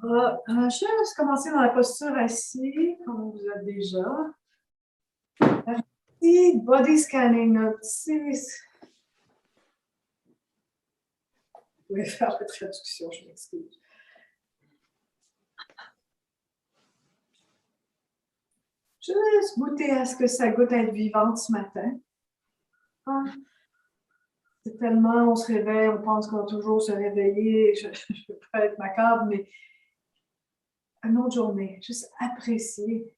Je vais commencer dans la posture assise, comme vous êtes déjà. Petit body scanning, un petit... Je vais faire la traduction, je m'excuse. Juste goûter à ce que ça goûte à être vivante ce matin. C'est tellement, on se réveille, on pense qu'on va toujours se réveiller. Je ne veux pas être macabre, mais une autre journée, juste apprécier.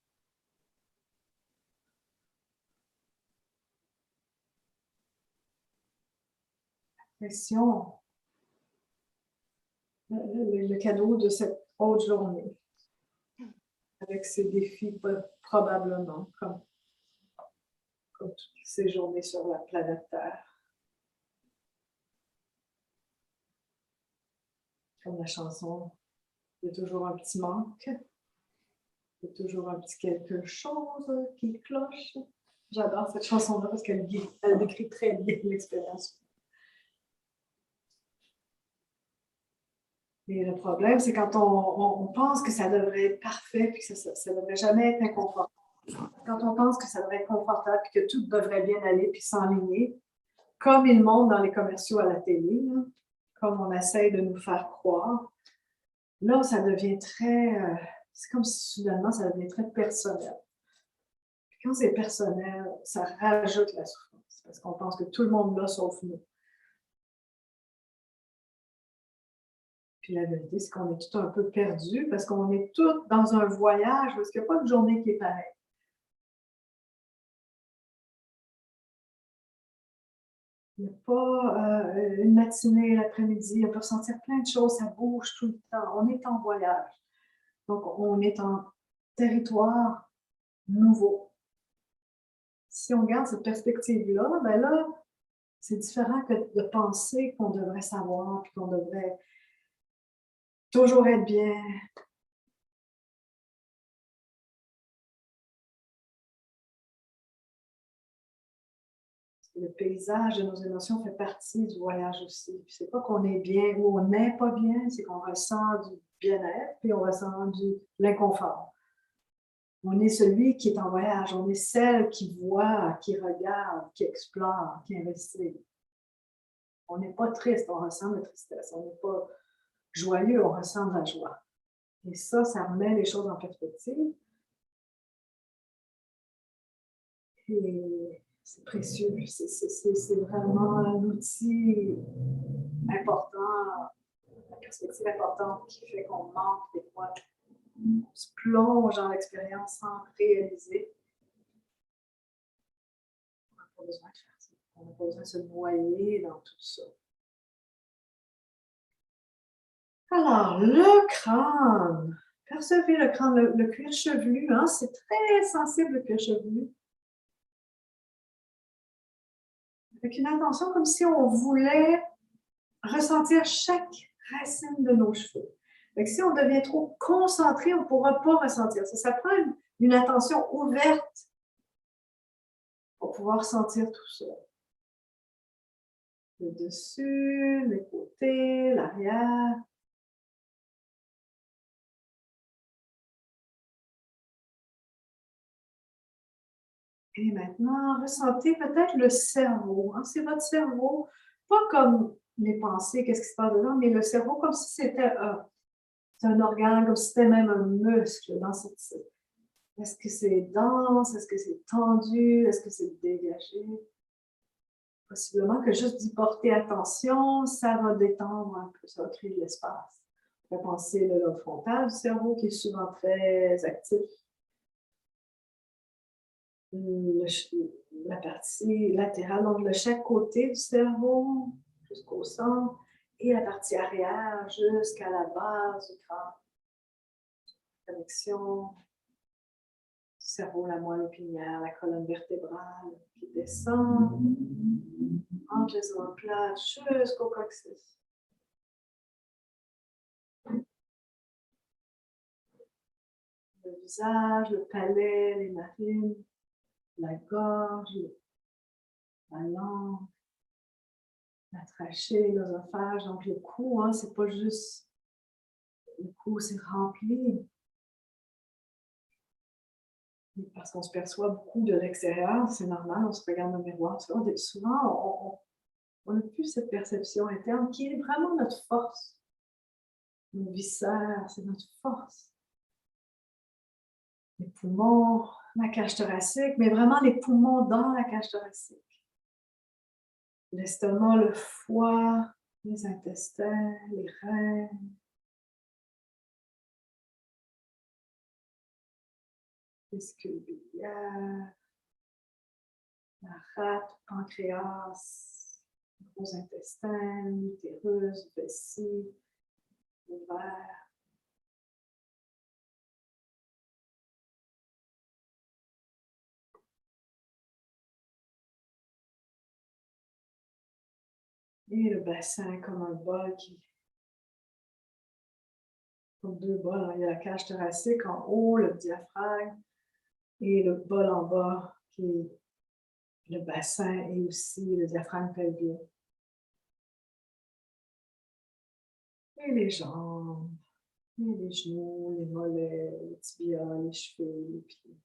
L'appréciation, le cadeau de cette autre journée. Avec ses défis, probablement, comme toutes ces journées sur la planète Terre. Comme la chanson, il y a toujours un petit manque, il y a toujours un petit quelque chose qui cloche. J'adore cette chanson-là parce qu'elle décrit très bien l'expérience. Et le problème, c'est quand on pense que ça devrait être parfait, puis que ça ne devrait jamais être inconfortable. Quand on pense que ça devrait être confortable, puis que tout devrait bien aller, puis s'enligner, comme ils montrent dans les commerciaux à la télé, là, comme on essaye de nous faire croire, là, ça devient très... c'est comme si soudainement, ça devient très personnel. Puis quand c'est personnel, ça rajoute la souffrance, parce qu'on pense que tout le monde l'a sauf nous. Puis la vérité, c'est qu'on est tout un peu perdu, parce qu'on est tous dans un voyage, parce qu'il n'y a pas de journée qui est pareille. Il n'y a pas une matinée, l'après-midi, on peut ressentir plein de choses, ça bouge tout le temps, on est en voyage. Donc, on est en territoire nouveau. Si on garde cette perspective-là, ben là, c'est différent que de penser qu'on devrait savoir, puis qu'on devrait toujours être bien. Le paysage de nos émotions fait partie du voyage aussi. Puis c'est pas qu'on est bien ou on n'est pas bien, c'est qu'on ressent du bien-être, puis on ressent de l'inconfort. On est celui qui est en voyage, on est celle qui voit, qui regarde, qui explore, qui investit. On n'est pas triste, on ressent de la tristesse. On n'est pas joyeux, on ressent de la joie. Et ça remet les choses en perspective. Et c'est précieux. C'est vraiment un outil important, une perspective importante qui fait qu'on manque des fois. On se plonge dans l'expérience sans réaliser. On n'a pas besoin de faire ça. On n'a pas besoin de se noyer dans tout ça. Alors, le crâne. Percevez le crâne, le cuir chevelu, hein, c'est très sensible le cuir chevelu. Avec une intention comme si on voulait ressentir chaque racine de nos cheveux. Donc, si on devient trop concentré, on ne pourra pas ressentir ça. Ça prend une attention ouverte pour pouvoir sentir tout ça. Le dessus, les côtés, l'arrière. Et maintenant, ressentez peut-être le cerveau. Hein? C'est votre cerveau, pas comme les pensées, qu'est-ce qui se passe dedans, mais le cerveau comme si c'était un organe, comme si c'était même un muscle dans cette... Est-ce que c'est dense? Est-ce que c'est tendu? Est-ce que c'est dégagé? Possiblement que juste d'y porter attention, ça va détendre un peu, ça va créer de l'espace. On peut penser le lobe frontal du cerveau qui est souvent très actif. La partie latérale, donc de chaque côté du cerveau jusqu'au centre, et la partie arrière jusqu'à la base du crâne. Connexion cerveau, la moelle épinière, la colonne vertébrale qui descend entre les omoplates jusqu'au coccyx. Le visage, le palais, les narines, la gorge, la langue, la trachée, l'œsophage, donc le cou, hein, c'est pas juste Le cou s'est rempli. Parce qu'on se perçoit beaucoup de l'extérieur, c'est normal, on se regarde dans le miroir. Souvent, on n'a plus cette perception interne qui est vraiment notre force. Nos viscères, c'est notre force. Les poumons, la cage thoracique, mais vraiment les poumons dans la cage thoracique. L'estomac, le foie, les intestins, les reins. Vésicule biliaire, la rate, pancréas, gros intestins, l'utérus, vessie, l'ovaire. Et le bassin comme un bol comme deux bols. Il y a la cage thoracique en haut, le diaphragme, et le bol en bas qui est le bassin et aussi le diaphragme pelvien. Et les jambes, et les genoux, les mollets, les tibias, les cheveux, les pieds.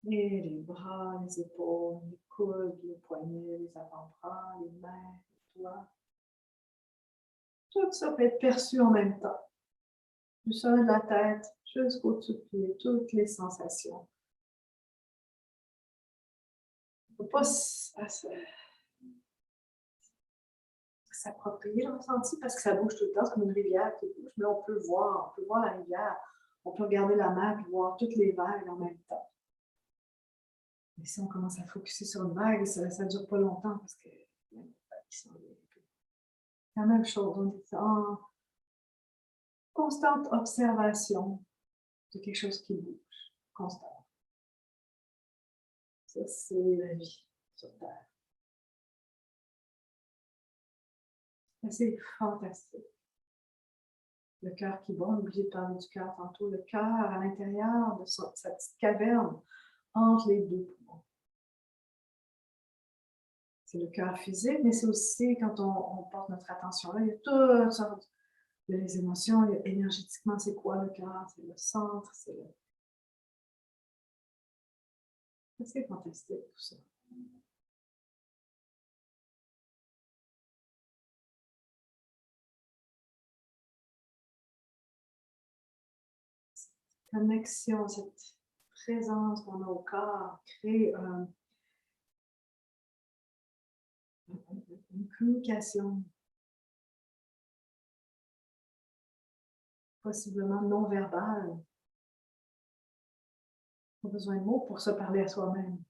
Et les bras, les épaules, les coudes, les poignets, les avant-bras, les mains, les doigts. Tout ça peut être perçu en même temps. Du sommet de la tête jusqu'au-dessus du pied, toutes les sensations. On ne peut pas s'approprier le ressenti parce que ça bouge tout le temps, c'est comme une rivière qui bouge, mais on peut voir la rivière, on peut regarder la mer et voir toutes les vagues en même temps. Et si on commence à focuser sur une vague, ça ne dure pas longtemps parce que c'est la même chose, on est en constante observation de quelque chose qui bouge, constamment. Ça, c'est la vie sur Terre. C'est fantastique. Le cœur qui bat, on a oublié de parler du cœur tantôt. Le cœur à l'intérieur de sa petite caverne entre les deux poumons. C'est le cœur physique, mais c'est aussi quand on porte notre attention là, il y a toutes sortes. Il y a les émotions, énergétiquement, c'est quoi le cœur? C'est le centre, c'est le... C'est fantastique tout ça. Cette connexion, cette présence qu'on a au corps crée une communication possiblement non verbale. Pas besoin de mots pour se parler à soi-même.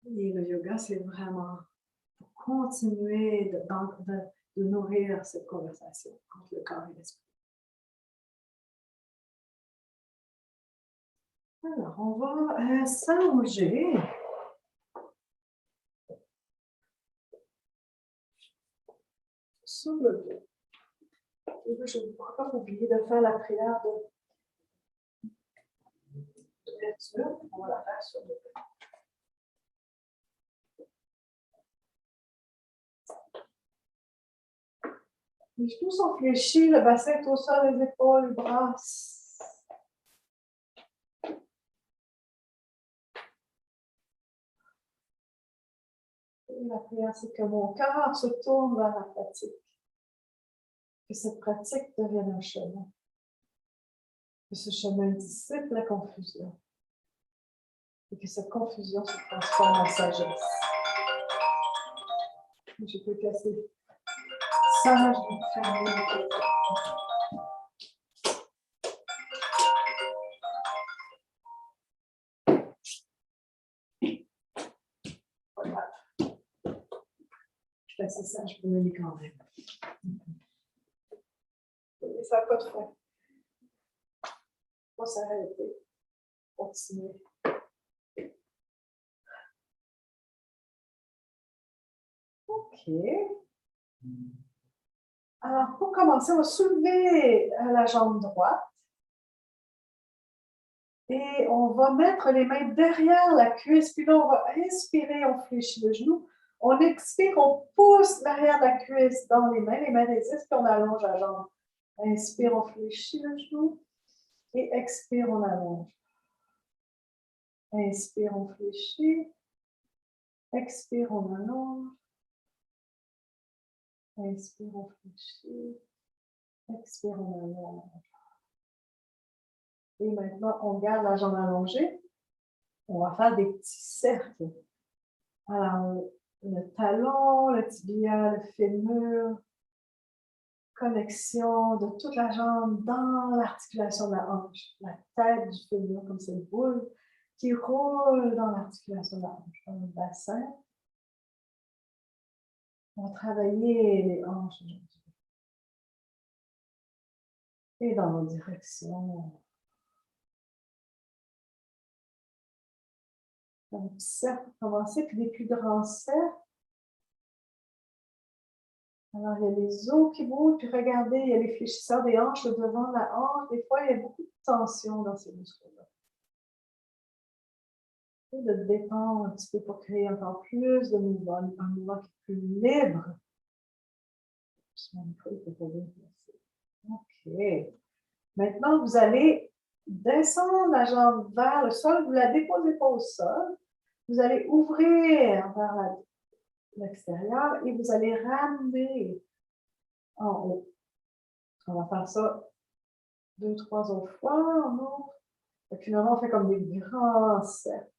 Et le yoga, c'est vraiment pour continuer de nourrir cette conversation entre le corps et l'esprit. Alors, on va s'allonger. Sur le dos. Et je n'ai pas encore oublié de faire la prière d'ouverture. On va la faire sur le dos. Les genoux sont fléchis, le bassin est au sol, les épaules, les bras. Et la prière, c'est que mon cœur se tourne vers la pratique. Que cette pratique devienne un chemin. Que ce chemin dissipe la confusion. Et que cette confusion se transforme en sagesse. Je peux casser. Sage de fermer. Voilà. Je suis assez sage pour me les quand même. Et ça n'a pas de fin. Faut s'arrêter. Continuer. OK. Alors, pour commencer, on va soulever la jambe droite. Et on va mettre les mains derrière la cuisse. Puis là, on va inspirer, on fléchit le genou. On expire, on pousse l'arrière de la cuisse dans les mains résistent, puis on allonge la jambe. Inspire, on fléchit le genou. Et expire, on allonge. Inspire, on fléchit. Expire, on allonge. Inspire, on fléchit. Expire, on allonge. Et maintenant, on garde la jambe allongée. On va faire des petits cercles. Alors, le talon, le tibia, le fémur, connexion de toute la jambe dans l'articulation de la hanche. La tête du fémur, comme cette boule qui roule dans l'articulation de la hanche, dans le bassin. On va travailler les hanches aujourd'hui. Et dans nos directions. Un petit cercle pour commencer, puis des plus grands cercles. Alors, il y a les os qui bougent, puis regardez, il y a les fléchisseurs des hanches, le devant de la hanche. Des fois, il y a beaucoup de tension dans ces muscles-là. Et de détendre un petit peu pour créer encore plus de mouvement, un mouvement qui est plus libre. OK. Maintenant, vous allez descendre la jambe vers le sol, vous ne la déposez pas au sol. Vous allez ouvrir vers l'extérieur et vous allez ramener en haut. On va faire ça 2, 3 autres fois. On ouvre. Et puis finalement, on fait comme des grands cercles.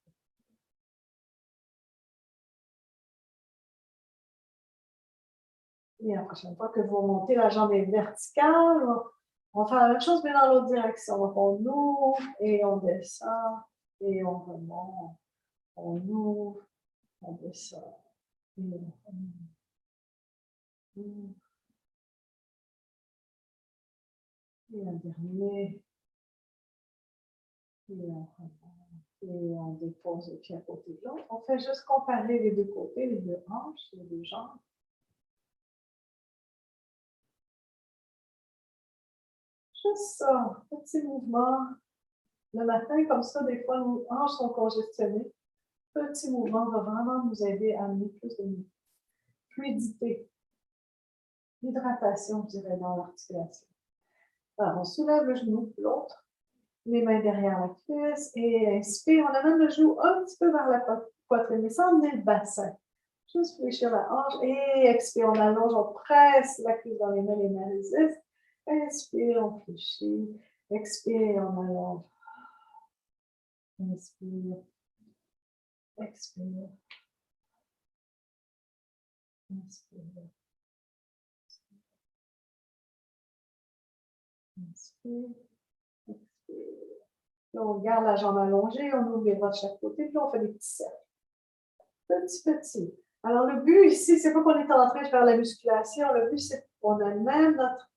Et la prochaine fois que vous remontez, la jambe est verticale. On va faire la même chose, mais dans l'autre direction. Donc, on ouvre et on descend et on remonte. On ouvre, on descend et on remonte. Et un dernier. Et on remonte. Et on dépose le pied à côté de l'autre. On fait juste comparer les deux côtés, les deux hanches, les deux jambes. Juste ça, petit mouvement. Le matin, comme ça, des fois, nos hanches sont congestionnées. Petit mouvement va vraiment nous aider à amener plus de fluidité, l'hydratation, je dirais, dans l'articulation. Alors, on soulève le genou, l'autre, les mains derrière la cuisse et inspire. On amène le genou un petit peu vers la poitrine, mais sans emmener le bassin. Juste fléchir la hanche et expire. On allonge, on presse la cuisse dans les mains résistent. Inspire, on fléchit. Expire, on allonge. Inspire. Expire. Inspire. Inspire. Expire. Là, on garde la jambe allongée, on ouvre les bras de chaque côté, puis on fait des petits cercles. Petit. Alors, le but ici, c'est pas qu'on est en train de faire la musculation. Le but, c'est qu'on amène notre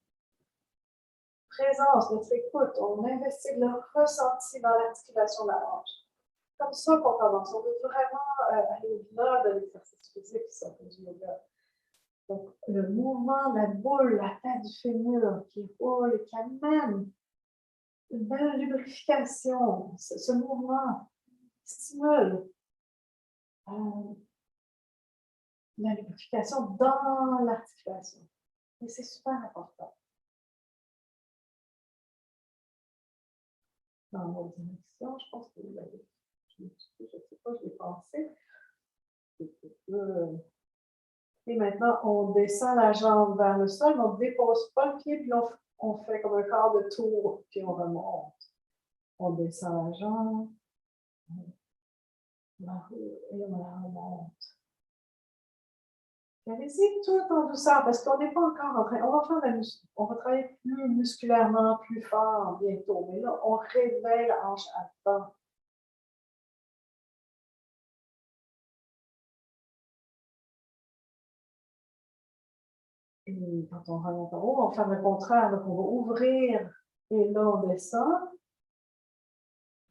présence, notre écoute. On investit le ressenti dans l'articulation de la hanche. Comme ça qu'on commence. On veut vraiment aller au-delà de l'exercice physique, ça, du yoga. Donc, le mouvement de la boule, la tête du fémur qui roule et qui amène une belle lubrification. Ce mouvement stimule la lubrification dans l'articulation. Et c'est super important. Dans l'autre direction, je pense que vous l'avez. Je ne sais pas, je l'ai pensé. Et maintenant, on descend la jambe vers le sol, on ne dépose pas le pied, puis on fait comme un quart de tour, puis on remonte. On descend la jambe, et on la remonte. Allez-y tout en douceur, parce qu'on n'est pas encore en train. On va faire on va travailler plus musculairement, plus fort bientôt. Mais là, on réveille la hanche avant. Et quand on remonte en haut, on va faire le contraire. Donc, on va ouvrir et là, on descend.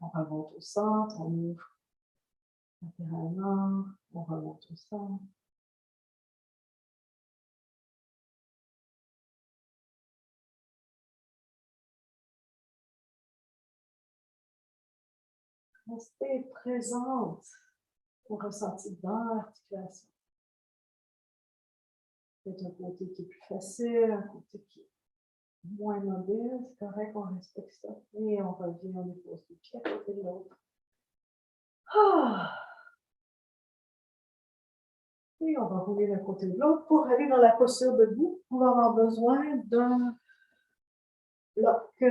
On remonte au centre, on ouvre latéralement, on remonte au centre. Restez présente au ressenti dans l'articulation. Peut-être un côté qui est plus facile, un côté qui est moins mobile. C'est correct, on respecte ça. Et on revient, on dépose les pieds à côté de l'autre. Ah! Et on va rouler d'un côté de l'autre. Pour aller dans la posture debout, on va avoir besoin d'un bloc.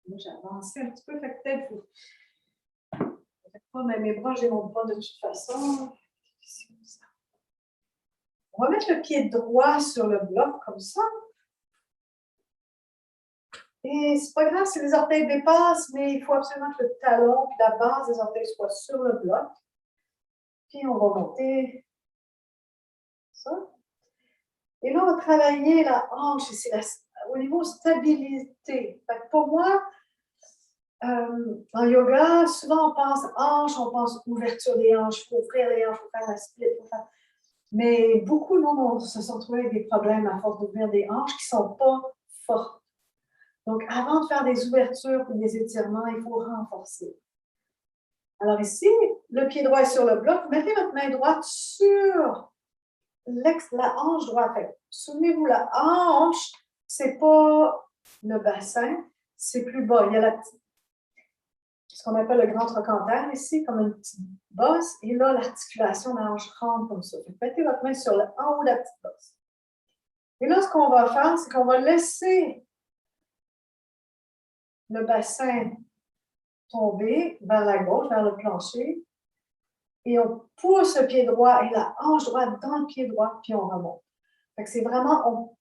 Moi, j'ai avancé un petit peu, fait que peut-être vous. Pas mes bras, j'ai mon bras de toute façon. On va mettre le pied droit sur le bloc comme ça. Et c'est pas grave si les orteils dépassent, mais il faut absolument que le talon et la base des orteils soient sur le bloc. Puis on va monter ça. Et là, on va travailler la hanche ici, au niveau stabilité. Fait que pour moi, en yoga, souvent on pense hanche, on pense ouverture des hanches, il faut ouvrir les hanches, il faut faire la split, mais beaucoup de monde se sont trouvés avec des problèmes à force d'ouvrir des hanches qui ne sont pas fortes. Donc, avant de faire des ouvertures ou des étirements, il faut renforcer. Alors ici, le pied droit est sur le bloc. Mettez votre main droite sur la hanche droite. Souvenez-vous, la hanche, ce n'est pas le bassin, c'est plus bas. Il y a ce qu'on appelle le grand trochanter ici, comme une petite bosse. Et là, l'articulation de la hanche rentre comme ça. Mettez votre main sur en haut de la petite bosse. Et là, ce qu'on va faire, c'est qu'on va laisser le bassin tomber vers la gauche, vers le plancher. Et on pousse le pied droit et la hanche droite dans le pied droit, puis on remonte. Fait que c'est vraiment, on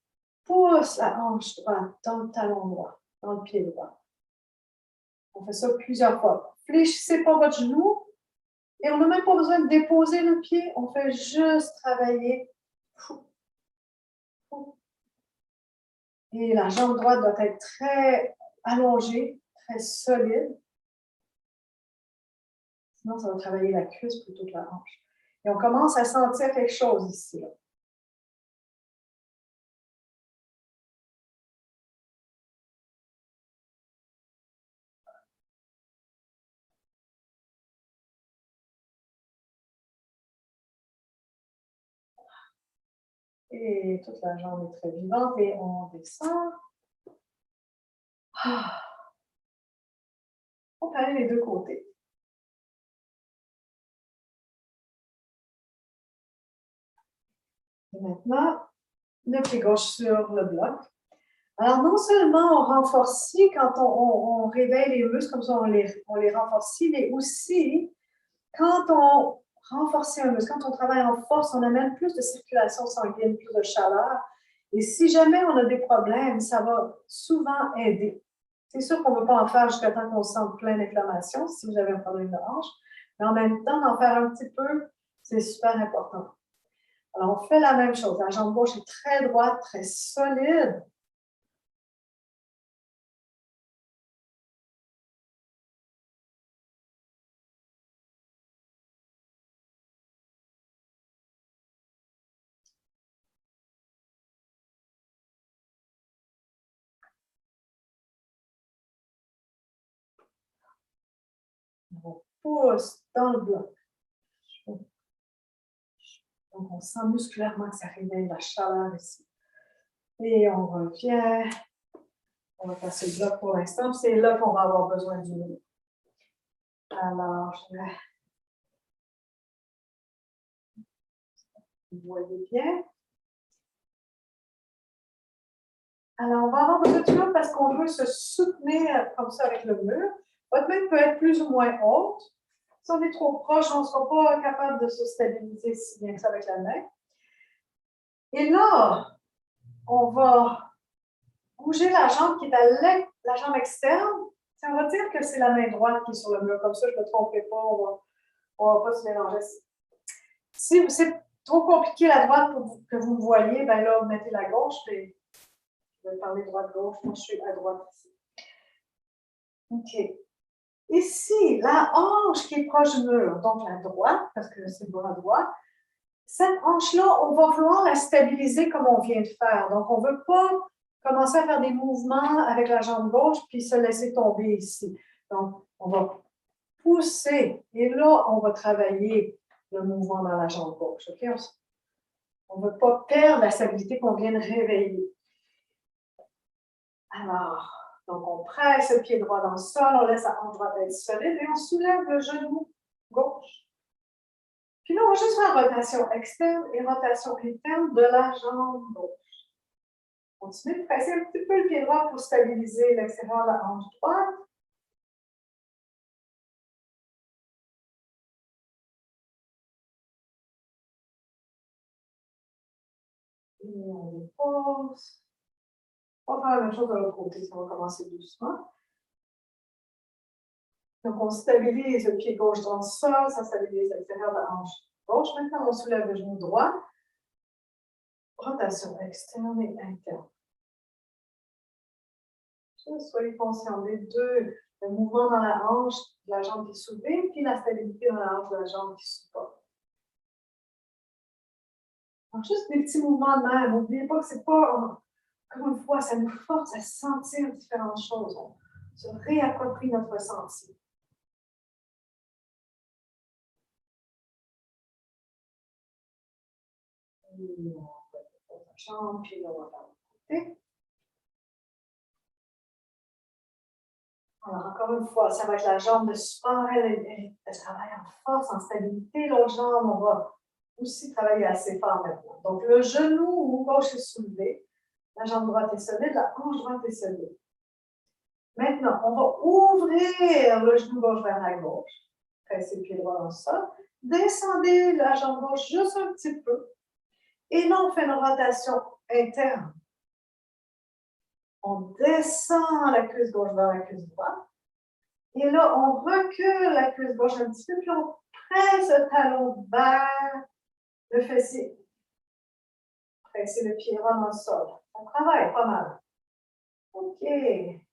pousse la hanche droite dans le talon droit, dans le pied droit. On fait ça plusieurs fois. Fléchissez pas votre genou. Et on n'a même pas besoin de déposer le pied. On fait juste travailler. Et la jambe droite doit être très allongée, très solide. Sinon, ça va travailler la cuisse plutôt que la hanche. Et on commence à sentir quelque chose ici. Là. Et toute la jambe est très vivante et on descend. On peut aller les deux côtés. Et maintenant, le pied gauche sur le bloc. Alors, non seulement on renforce ici quand on réveille les muscles, comme ça on les renforce ici, mais aussi quand on renforce un muscle, quand on travaille en force, on amène plus de circulation sanguine, plus de chaleur. Et si jamais on a des problèmes, ça va souvent aider. C'est sûr qu'on ne veut pas en faire jusqu'à temps qu'on se sente plein d'inflammation, si vous avez un problème de hanche, mais en même temps, d'en faire un petit peu, c'est super important. Alors, on fait la même chose. La jambe gauche est très droite, très solide. On pousse dans le bloc. Donc, on sent musculairement que ça réveille la chaleur ici. Et on revient. On va passer le bloc pour l'instant. C'est là qu'on va avoir besoin du mot. Alors, vous voyez bien. Alors, on va avoir besoin de mur parce qu'on veut se soutenir comme ça avec le mur. Votre main peut être plus ou moins haute. Si on est trop proche, on ne sera pas capable de se stabiliser si bien que ça avec la main. Et là, on va bouger la jambe qui est à la jambe externe. On va dire que c'est la main droite qui est sur le mur. Comme ça, je ne me tromperai pas. On ne va pas se mélanger. Si c'est trop compliqué la droite pour que vous me voyez, ben là, vous mettez la gauche. Et je vais parler droite-gauche. Moi, je suis à droite ici. OK. Ici, la hanche qui est proche du mur, donc la droite, parce que c'est le bras droit, cette hanche-là, on va vouloir la stabiliser comme on vient de faire. Donc, on ne veut pas commencer à faire des mouvements avec la jambe gauche puis se laisser tomber ici. Donc, on va pousser. Et là, on va travailler le mouvement dans la jambe gauche. OK? On ne veut pas perdre la stabilité qu'on vient de réveiller. Alors, donc on presse le pied droit dans le sol, on laisse la hanche droite être solide et on soulève le genou gauche. Puis là, on va juste faire rotation externe et rotation interne de la jambe gauche. Continuez de presser un petit peu le pied droit pour stabiliser l'extérieur de la hanche droite. Et on dépose. On va faire la même chose de l'autre côté, on va commencer doucement. Donc, on stabilise le pied gauche dans le sol, ça stabilise l'extérieur de la hanche gauche. Maintenant, on soulève le genou droit. Rotation externe et interne. Soyez conscients des deux, le mouvement dans la hanche de la jambe qui est soulevée, puis la stabilité dans la hanche de la jambe qui supporte. Alors, juste des petits mouvements de même. N'oubliez pas que c'est pas, comme une fois, ça nous force à sentir différentes choses. On se réapproprie notre ressenti. Et on va faire la jambe, puis là, on va faire le côté. Alors, encore une fois, ça va être la jambe de support, elle travaille en force, en stabilité. L'autre jambe, on va aussi travailler assez fort maintenant. Donc, le genou gauche est soulevé, la jambe droite est solide, la hanche droite est solide. Maintenant, on va ouvrir le genou gauche vers la gauche, pressez le pied droit dans le sol, descendez la jambe gauche juste un petit peu, et là, on fait une rotation interne. On descend la cuisse gauche vers la cuisse droite. Et là, on recule la cuisse gauche un petit peu, puis on presse le talon vers le fessier. Pressez le pied droit dans le sol. On travaille pas mal. OK. Et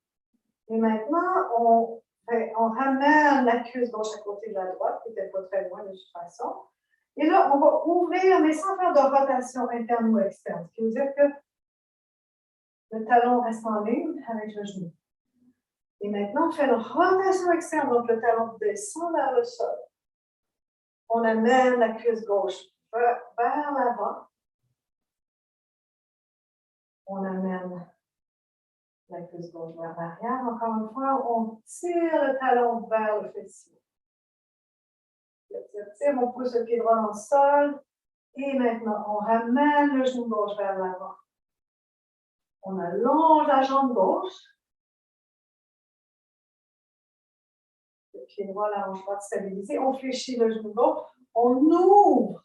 maintenant, on ramène la cuisse gauche à côté de la droite, qui n'était pas très loin de toute façon. Et là, on va ouvrir, mais sans faire de rotation interne ou externe. Ce qui veut dire que le talon reste en ligne avec le genou. Et maintenant, on fait une rotation externe, donc le talon descend vers le sol. On amène la cuisse gauche vers l'avant. On amène la cuisse gauche vers l'arrière. Encore une fois, on tire le talon vers le fessier. On pousse le pied droit dans le sol. Et maintenant, on ramène le genou gauche vers l'avant. On allonge la jambe gauche. Le pied droit, la hanche droite stabilisée. On fléchit le genou gauche. On ouvre.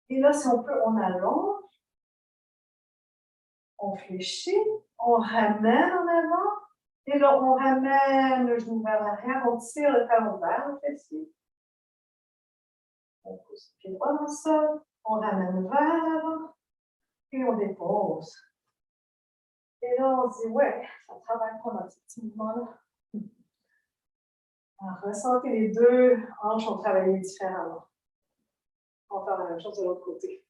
Et là, si on peut, on allonge. On fléchit. On ramène en avant. Et là, on ramène le genou vers l'arrière. On tire le talon vers le fessier. On pousse le pied droit dans le sol. On ramène vers l'avant. Et on dépose. Et là, on se dit, ouais, ça travaille pas dans ce petit mouvement-là. Alors, ressentez les deux hanches ont travaillé différemment. On va faire la même chose de l'autre côté.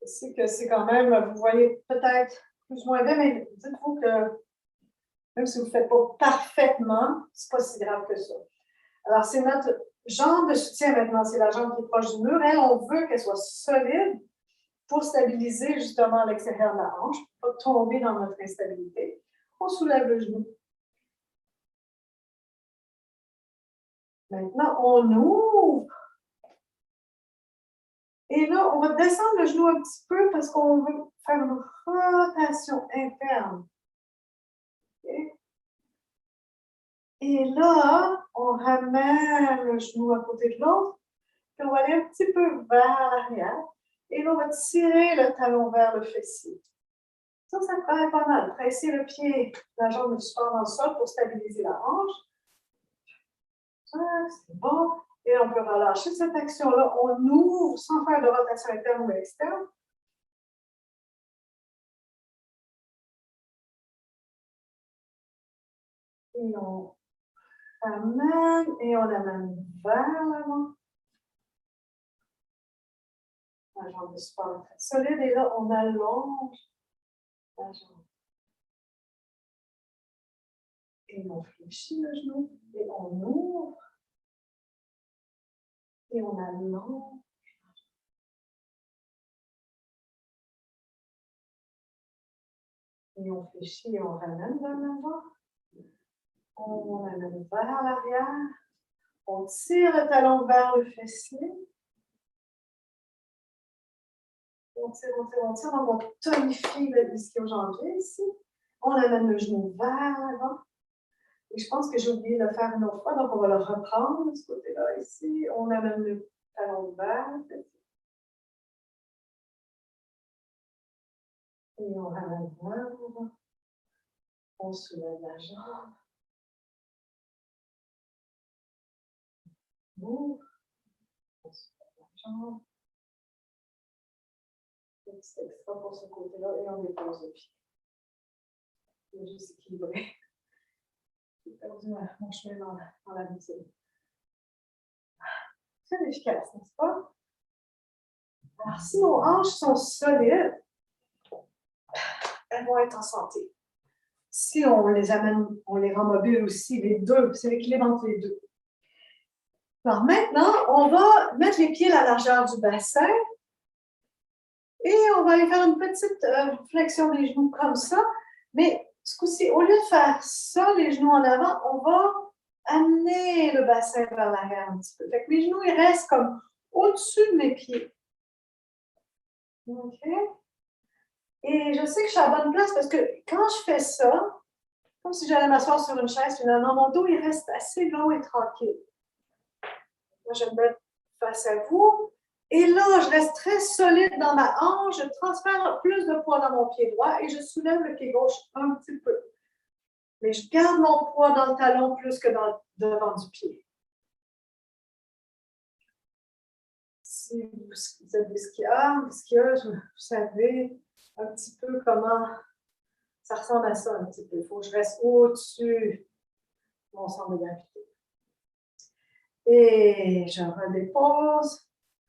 Je sais que c'est quand même, vous voyez peut-être plus ou moins bien, mais dites-vous que même si vous ne faites pas parfaitement, c'est pas si grave que ça. Alors, c'est notre jambe de soutien maintenant, c'est la jambe qui est proche du mur. Elle, on veut qu'elle soit solide pour stabiliser justement l'extérieur de la hanche, pour ne pas tomber dans notre instabilité. On soulève le genou. Maintenant, on ouvre. Et là, on va descendre le genou un petit peu parce qu'on veut faire une rotation interne. Okay. Et là, on ramène le genou à côté de l'autre. Puis on va aller un petit peu vers l'arrière. Et là, on va tirer le talon vers le fessier. Ça travaille pas mal. Presser le pied, la jambe du support dans le sol pour stabiliser la hanche. C'est bon. Et on peut relâcher cette action-là. On ouvre sans faire de rotation interne ou externe. Et on amène et on amène vers l'avant. La jambe de support est très solide. Et là, on allonge la jambe. Et on fléchit le genou. Et on ouvre. Et on allonge. Et on fléchit et on ramène vers l'avant. On amène vers l'arrière. On tire le talon vers le fessier. On tire, on tire, on tire. On tonifie le ischio-jambier ici. On amène le genou vers l'avant. Et je pense que j'ai oublié de le faire une autre fois, donc on va le reprendre de ce côté-là ici. On amène le talon vers le fessier. Et on ramène vers l'avant. On soulève la jambe. Ouvre. On soulève la jambe. Petit extra pour ce côté-là et on dépose le pied. Je vais juste équilibrer. J'ai perdu mon chemin dans la routine. Très efficace, n'est-ce pas? Alors, si nos hanches sont solides, elles vont être en santé. Si on les amène, on les rend mobiles aussi, les deux, c'est l'équilibre entre les deux. Alors maintenant, on va mettre les pieds à la largeur du bassin et on va aller faire une petite flexion des genoux comme ça. Mais ce coup-ci, au lieu de faire ça, les genoux en avant, on va amener le bassin vers l'arrière un petit peu. Fait que mes genoux, ils restent comme au-dessus de mes pieds. OK? Et je sais que je suis à la bonne place parce que quand je fais ça, comme si j'allais m'asseoir sur une chaise, finalement, mon dos, il reste assez long et tranquille. Moi, je me mets face à vous. Et là, je reste très solide dans ma hanche. Je transfère plus de poids dans mon pied droit et je soulève le pied gauche un petit peu. Mais je garde mon poids dans le talon plus que dans le devant du pied. Si vous êtes des skieurs, des skieuses, vous savez un petit peu comment ça ressemble à ça un petit peu. Il faut que je reste au-dessus de mon centre de gravité. Et je redépose.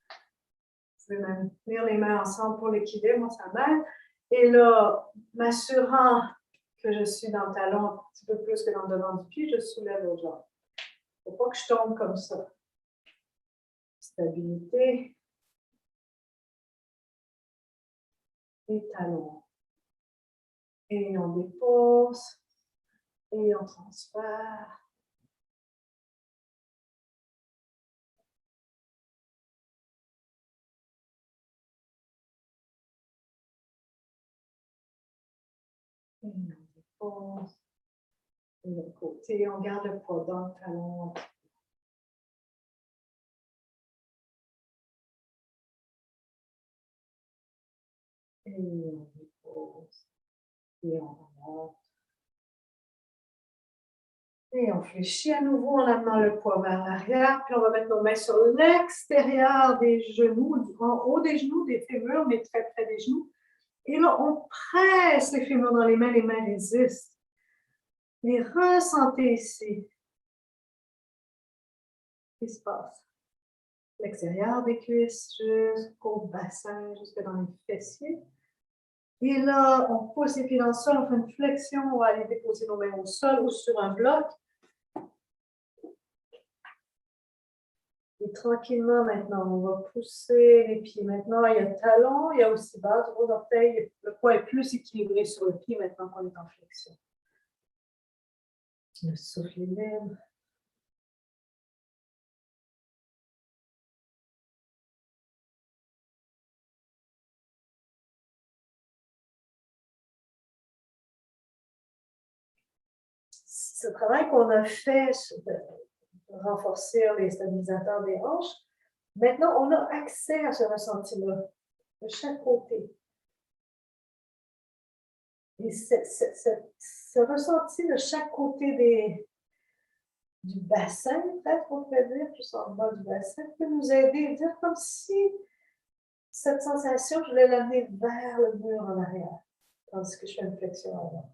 Vous pouvez même tenir les mains ensemble pour l'équilibre, moi ça m'aide. Et là, m'assurant que je suis dans le talon un petit peu plus que dans le devant du pied, je soulève l'autre jambe. Il ne faut pas que je tombe comme ça. Stabilité. Et talon. Et on dépose. Et on transfère. Et on dépose. Et de l'autre côté, on garde le poids dans le talon. Et on dépose. Et on remonte. Et on fléchit à nouveau en amenant le poids vers l'arrière. Puis on va mettre nos mains sur l'extérieur des genoux, en haut des genoux, des fémurs, mais très près des genoux. Et là, on presse les fémurs dans les mains résistent. Et ressentez ici ce qui se passe. L'extérieur des cuisses jusqu'au bassin, jusque dans les fessiers. Et là, on pose les pieds dans le sol, on fait une flexion, on va aller déposer nos mains au sol ou sur un bloc. Et tranquillement, maintenant, on va pousser les pieds. Maintenant, il y a le talon, il y a aussi base, gros orteil. Le poids est plus équilibré sur le pied maintenant qu'on est en flexion. Le souffle est libre. Ce travail qu'on a fait de renforcer les stabilisateurs des hanches, maintenant, on a accès à ce ressenti-là, de chaque côté. Et ce ressenti de chaque côté du bassin, peut-être on pourrait dire, plus en bas du bassin, peut nous aider à dire comme si cette sensation, je voulais l'amener vers le mur en arrière, tandis que je fais une flexion avant.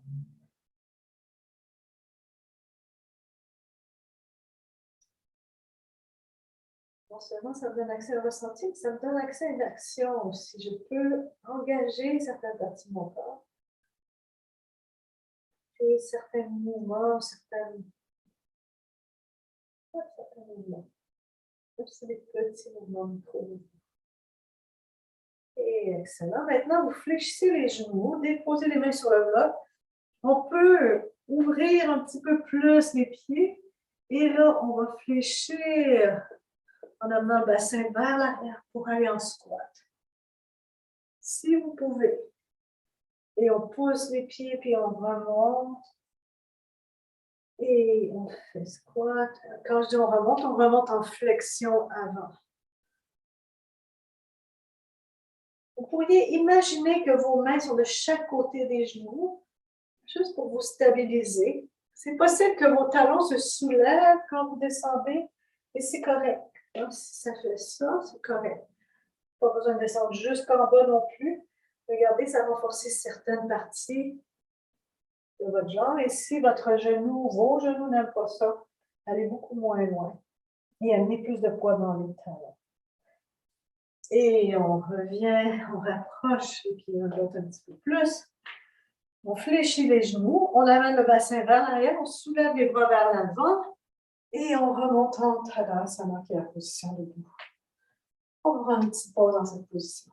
Non seulement ça me donne accès à un ressenti, mais ça me donne accès à une action aussi. Je peux engager certaines parties de mon corps. répéter certains mouvements, certains mouvements. C'est des petits mouvements micro. Et excellent. Maintenant, vous fléchissez les genoux, déposez les mains sur le bloc. On peut ouvrir un petit peu plus les pieds. Et là, on va fléchir en amenant le bassin vers l'arrière pour aller en squat. Si vous pouvez. Et on pousse les pieds, puis on remonte. Et on fait squat. Quand je dis on remonte en flexion avant. Vous pourriez imaginer que vos mains sont de chaque côté des genoux, juste pour vous stabiliser. C'est possible que vos talons se soulèvent quand vous descendez, et c'est correct. Donc, si ça fait ça, c'est correct. Pas besoin de descendre jusqu'en bas non plus. Regardez, ça va renforcer certaines parties de votre jambe. Et si votre genou, vos genoux n'aiment pas ça, allez beaucoup moins loin et amenez plus de poids dans les talons. Et on revient, on rapproche les pieds un petit peu plus. On fléchit les genoux, on amène le bassin vers l'arrière, on soulève les bras vers l'avant et on remonte en Tadasana, qui est la position debout. On prend une petite pause dans cette position.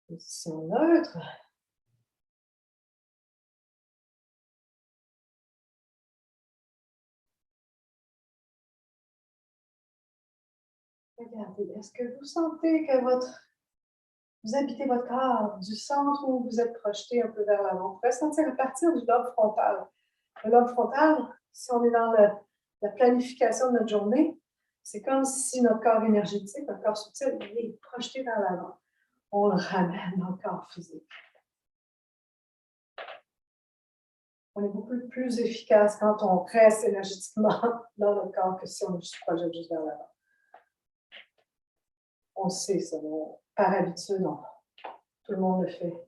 Position neutre. Regardez, est-ce que vous sentez que vous habitez votre corps du centre où vous êtes projeté un peu vers l'avant? Vous pouvez sentir à partir du lobe frontal. Le lobe frontal, si on est dans la planification de notre journée, c'est comme si notre corps énergétique, notre corps subtil, il est projeté vers l'avant. On le ramène dans le corps physique. On est beaucoup plus efficace quand on reste énergétiquement dans notre corps que si on se projette juste vers l'avant. On sait ça, par habitude, tout le monde le fait.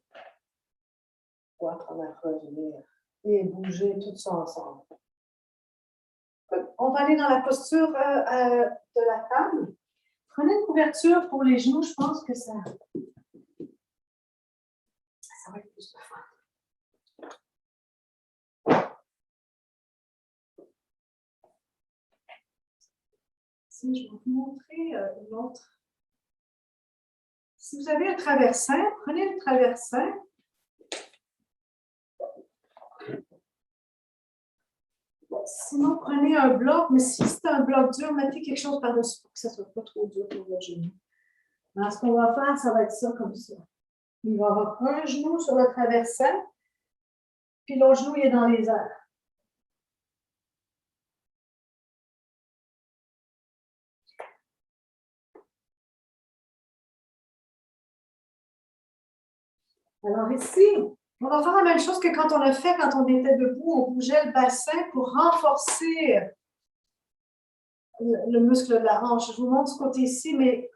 Squat, on va revenir et bouger tout ça ensemble. On va aller dans la posture de la table. Prenez une couverture pour les genoux, je pense que ça va être plus de fun. Si je vais vous montrer une autre. Si vous avez un traversin, prenez le traversin. Sinon, prenez un bloc, mais si c'est un bloc dur, mettez quelque chose par-dessus pour que ça ne soit pas trop dur pour votre genou. Alors, ce qu'on va faire, ça va être ça comme ça. Il va y avoir un genou sur le traversin, puis l'autre genou, il est dans les airs. Alors ici, on va faire la même chose que quand on a fait quand on était debout, on bougeait le bassin pour renforcer le muscle de la hanche. Je vous montre ce côté ici, mais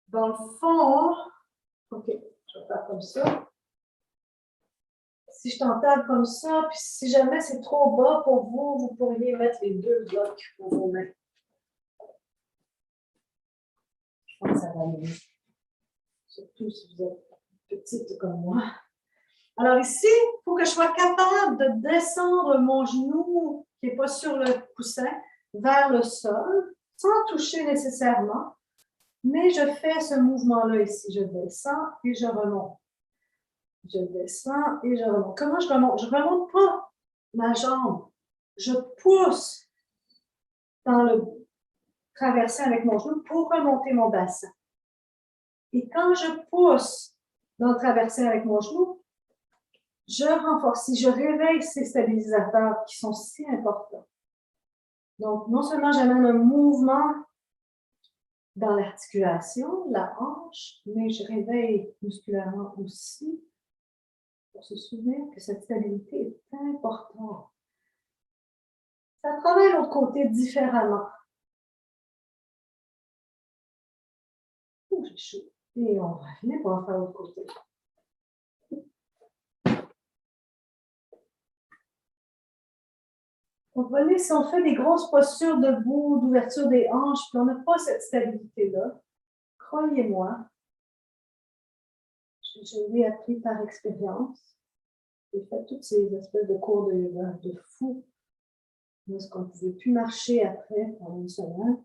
dans le fond, OK, je vais faire comme ça. Si je t'entame comme ça, puis si jamais c'est trop bas pour vous, vous pourriez mettre les deux blocs pour vos mains. Je pense que ça va mieux. Surtout si vous êtes petite comme moi. Alors ici, il faut que je sois capable de descendre mon genou qui n'est pas sur le coussin vers le sol, sans toucher nécessairement, mais je fais ce mouvement-là ici. Je descends et je remonte. Je descends et je remonte. Comment je remonte? Je ne remonte pas ma jambe. Je pousse dans le traverser avec mon genou pour remonter mon bassin. Et quand je pousse dans le traverser avec mon genou, je renforce, je réveille ces stabilisateurs qui sont si importants. Donc, non seulement j'amène un mouvement dans l'articulation, la hanche, mais je réveille musculairement aussi pour se souvenir que cette stabilité est importante. Ça travaille l'autre côté différemment. Oh, j'ai chaud. Et on revient pour en faire l'autre côté. Donc, voyez, si on fait des grosses postures debout, d'ouverture des hanches, puis on n'a pas cette stabilité-là, croyez-moi, je l'ai appris par expérience. J'ai fait toutes ces espèces de cours de yoga de fou. Parce qu'on ne pouvait plus marcher après pendant une semaine.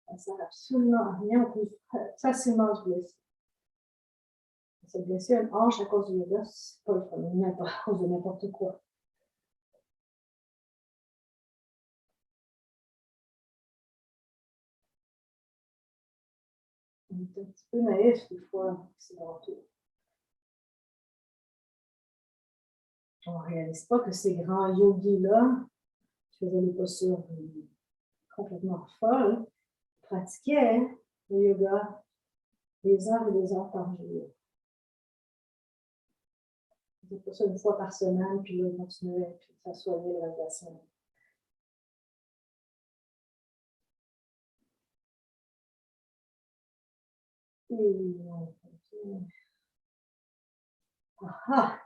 Ça ne sert absolument à rien. On peut facilement se blesser. Se blesser une hanche à cause du yoga, c'est pas le problème, à cause de n'importe quoi. On est un petit peu naïf des fois, occidentaux. On ne réalise pas que ces grands yogis-là, qui faisaient des postures complètement folles, pratiquaient le yoga des heures et des heures par jour. Ils faisaient ça une fois par semaine, puis là, ils continuaient, puis ça soignait le reste de la semaine. Ah!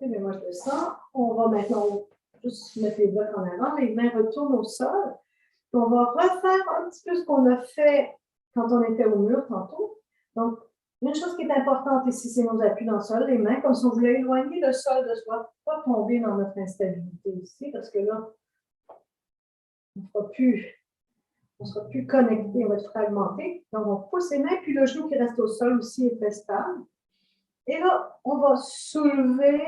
Mais moi, je le sens. On va maintenant juste mettre les blocs en avant. Les mains retournent au sol. On va refaire un petit peu ce qu'on a fait quand on était au mur tantôt. Donc, une chose qui est importante ici, c'est nos appuis dans le sol, les mains, comme si on voulait éloigner le sol de soi, pas tomber dans notre instabilité ici, parce que là, on ne sera plus connecté, on va être fragmenté. Donc, on pousse les mains, puis le genou qui reste au sol aussi est très stable. Et là, on va soulever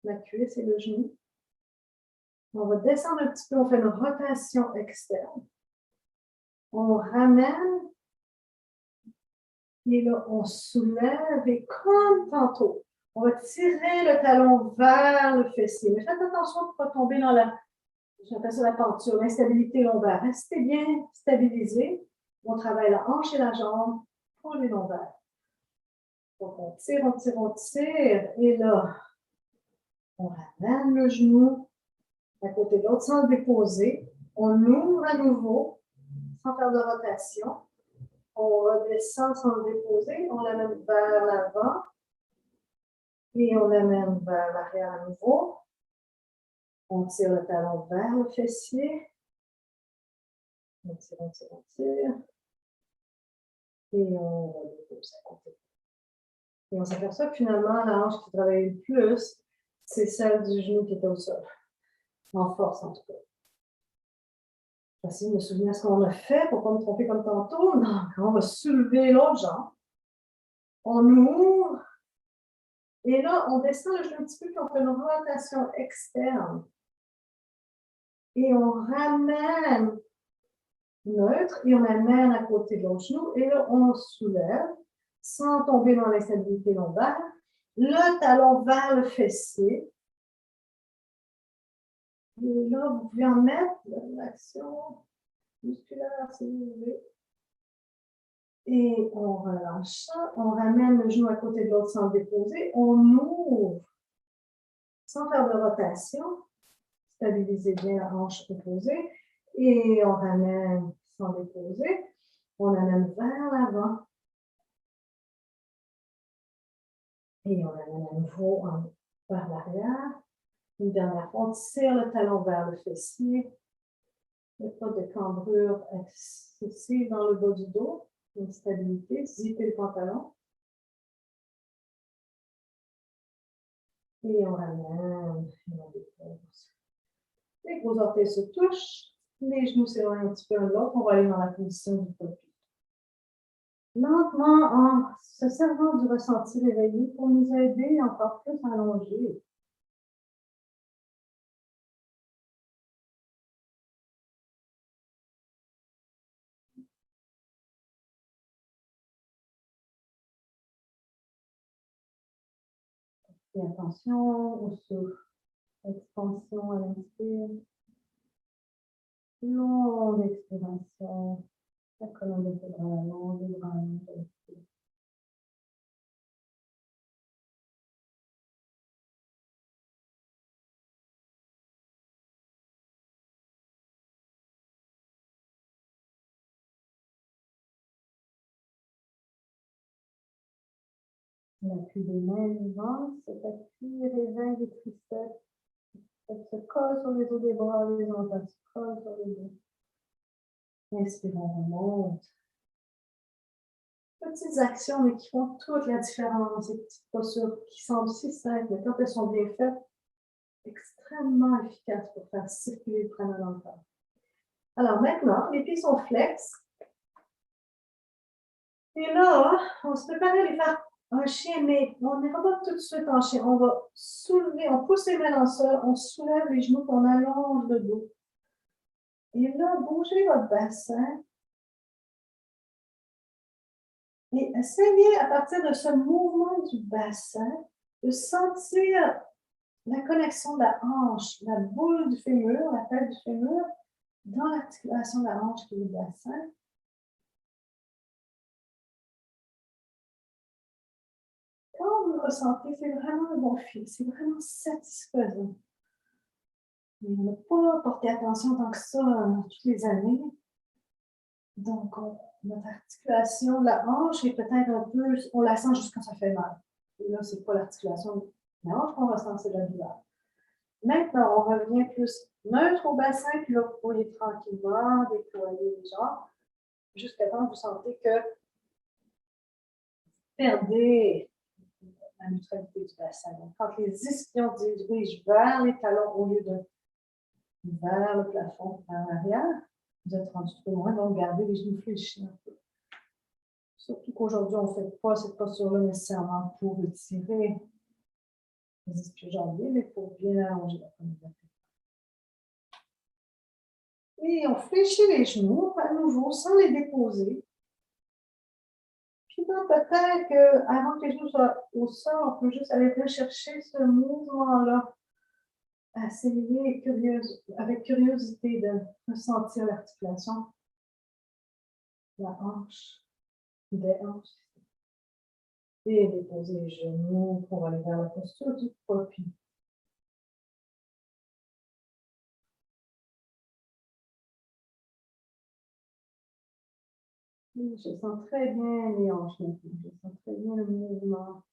la cuisse et le genou. On va descendre un petit peu, on fait une rotation externe. On ramène. Et là, on soulève et comme tantôt, on va tirer le talon vers le fessier. Mais faites attention de ne pas tomber dans j'appelle ça la penture, l'instabilité lombaire. Restez bien stabilisé. On travaille la hanche et la jambe pour les lombaires. Donc, on tire, on tire, on tire. Et là, on ramène le genou à côté de l'autre sans le déposer. On ouvre à nouveau sans faire de rotation. On redescend sans le déposer. On l'amène vers l'avant. Et on l'amène vers l'arrière à nouveau. On tire le talon vers le fessier. On tire, on tire, on tire. Et on dépose à côté. Et on s'aperçoit que finalement, la hanche qui travaille le plus, c'est celle du genou qui était au sol. En force, en tout cas. J'essaie de me souvenir ce qu'on a fait pour ne pas me tromper comme tantôt. Non, on va soulever l'autre jambe. On ouvre. Et là, on descend le genou un petit peu, puis on fait une rotation externe. Et on ramène neutre et on amène à côté de l'autre genou. Et là, on soulève sans tomber dans l'instabilité lombaire. Le talon vers le fessier. Et là, vous pouvez en mettre l'action musculaire si vous voulez. Et on relâche ça. On ramène le genou à côté de l'autre sans le déposer. On ouvre sans faire de rotation. Stabilisez bien la hanche opposée. Et on ramène sans déposer. On amène vers l'avant. Et on amène à nouveau vers l'arrière. Une dernière fois, on tire le talon vers le fessier. Il n'y a pas de cambrure excessive dans le bas du dos. Une stabilité. Zippez le pantalon. Et on ramène. Et on dépose. Les gros orteils se touchent. Les genoux s'éloignent un petit peu l'un de l'autre. On va aller dans la position du tapis. Lentement, en se servant du ressenti réveillé pour nous aider encore plus à allonger. Et attention au souffle. Expansion à l'inspire. Longue expiration. La colonne vertébrale, longue et grande à l'inspire. L'appui des mains vivantes, cet appui réveille les triceps. Ça se colle sur les os des bras, les omoplates se collent sur les dos. Inspirons, on remonte. Petites actions, mais qui font toute la différence. Ces petites postures qui semblent si simples, mais quand elles sont bien faites, extrêmement efficaces pour faire circuler le prana dans le corps. Alors maintenant, les pieds sont flex. Et là, on se prépare à aller faire un chien, mais on n'ira pas tout de suite en chien. On va soulever, on pousse les mains dans le sol, on soulève les genoux, puis on allonge le dos. Et là, bougez votre bassin. Et essayez, à partir de ce mouvement du bassin, de sentir la connexion de la hanche, la boule du fémur, la tête du fémur, dans l'articulation de la hanche qui est le bassin. Quand vous le ressentez, c'est vraiment un bon fil, c'est vraiment satisfaisant. Mais on n'a pas porté attention tant que ça toutes les années. Donc, notre articulation de la hanche est peut-être un peu, on la sent juste quand ça fait mal. Et là, c'est pas l'articulation de la hanche qu'on ressent, c'est la douleur. Maintenant, on revient plus neutre au bassin, puis là, vous pouvez tranquillement déployer les jambes jusqu'à temps que vous sentez que vous perdez la neutralité du bassin. Donc, quand les ischions dirigent vers les talons au lieu de vers le plafond, vers l'arrière, vous êtes rendu trop loin, donc gardez les genoux fléchis un peu. Surtout qu'aujourd'hui, on ne fait pas cette posture-là nécessairement pour étirer les ischio-jambiers, mais pour bien allonger la colonne vertébrale. Et on fléchit les genoux à nouveau sans les déposer. Puis là, peut-être qu'avant que les genoux soient au sol, on peut juste aller rechercher ce mouvement-là. Essayer avec curiosité de ressentir l'articulation de la hanche, des hanches. Et déposer les genoux pour aller vers la posture du poppy. Je sens très bien les hanches maintenant. Je sens très bien le mouvement.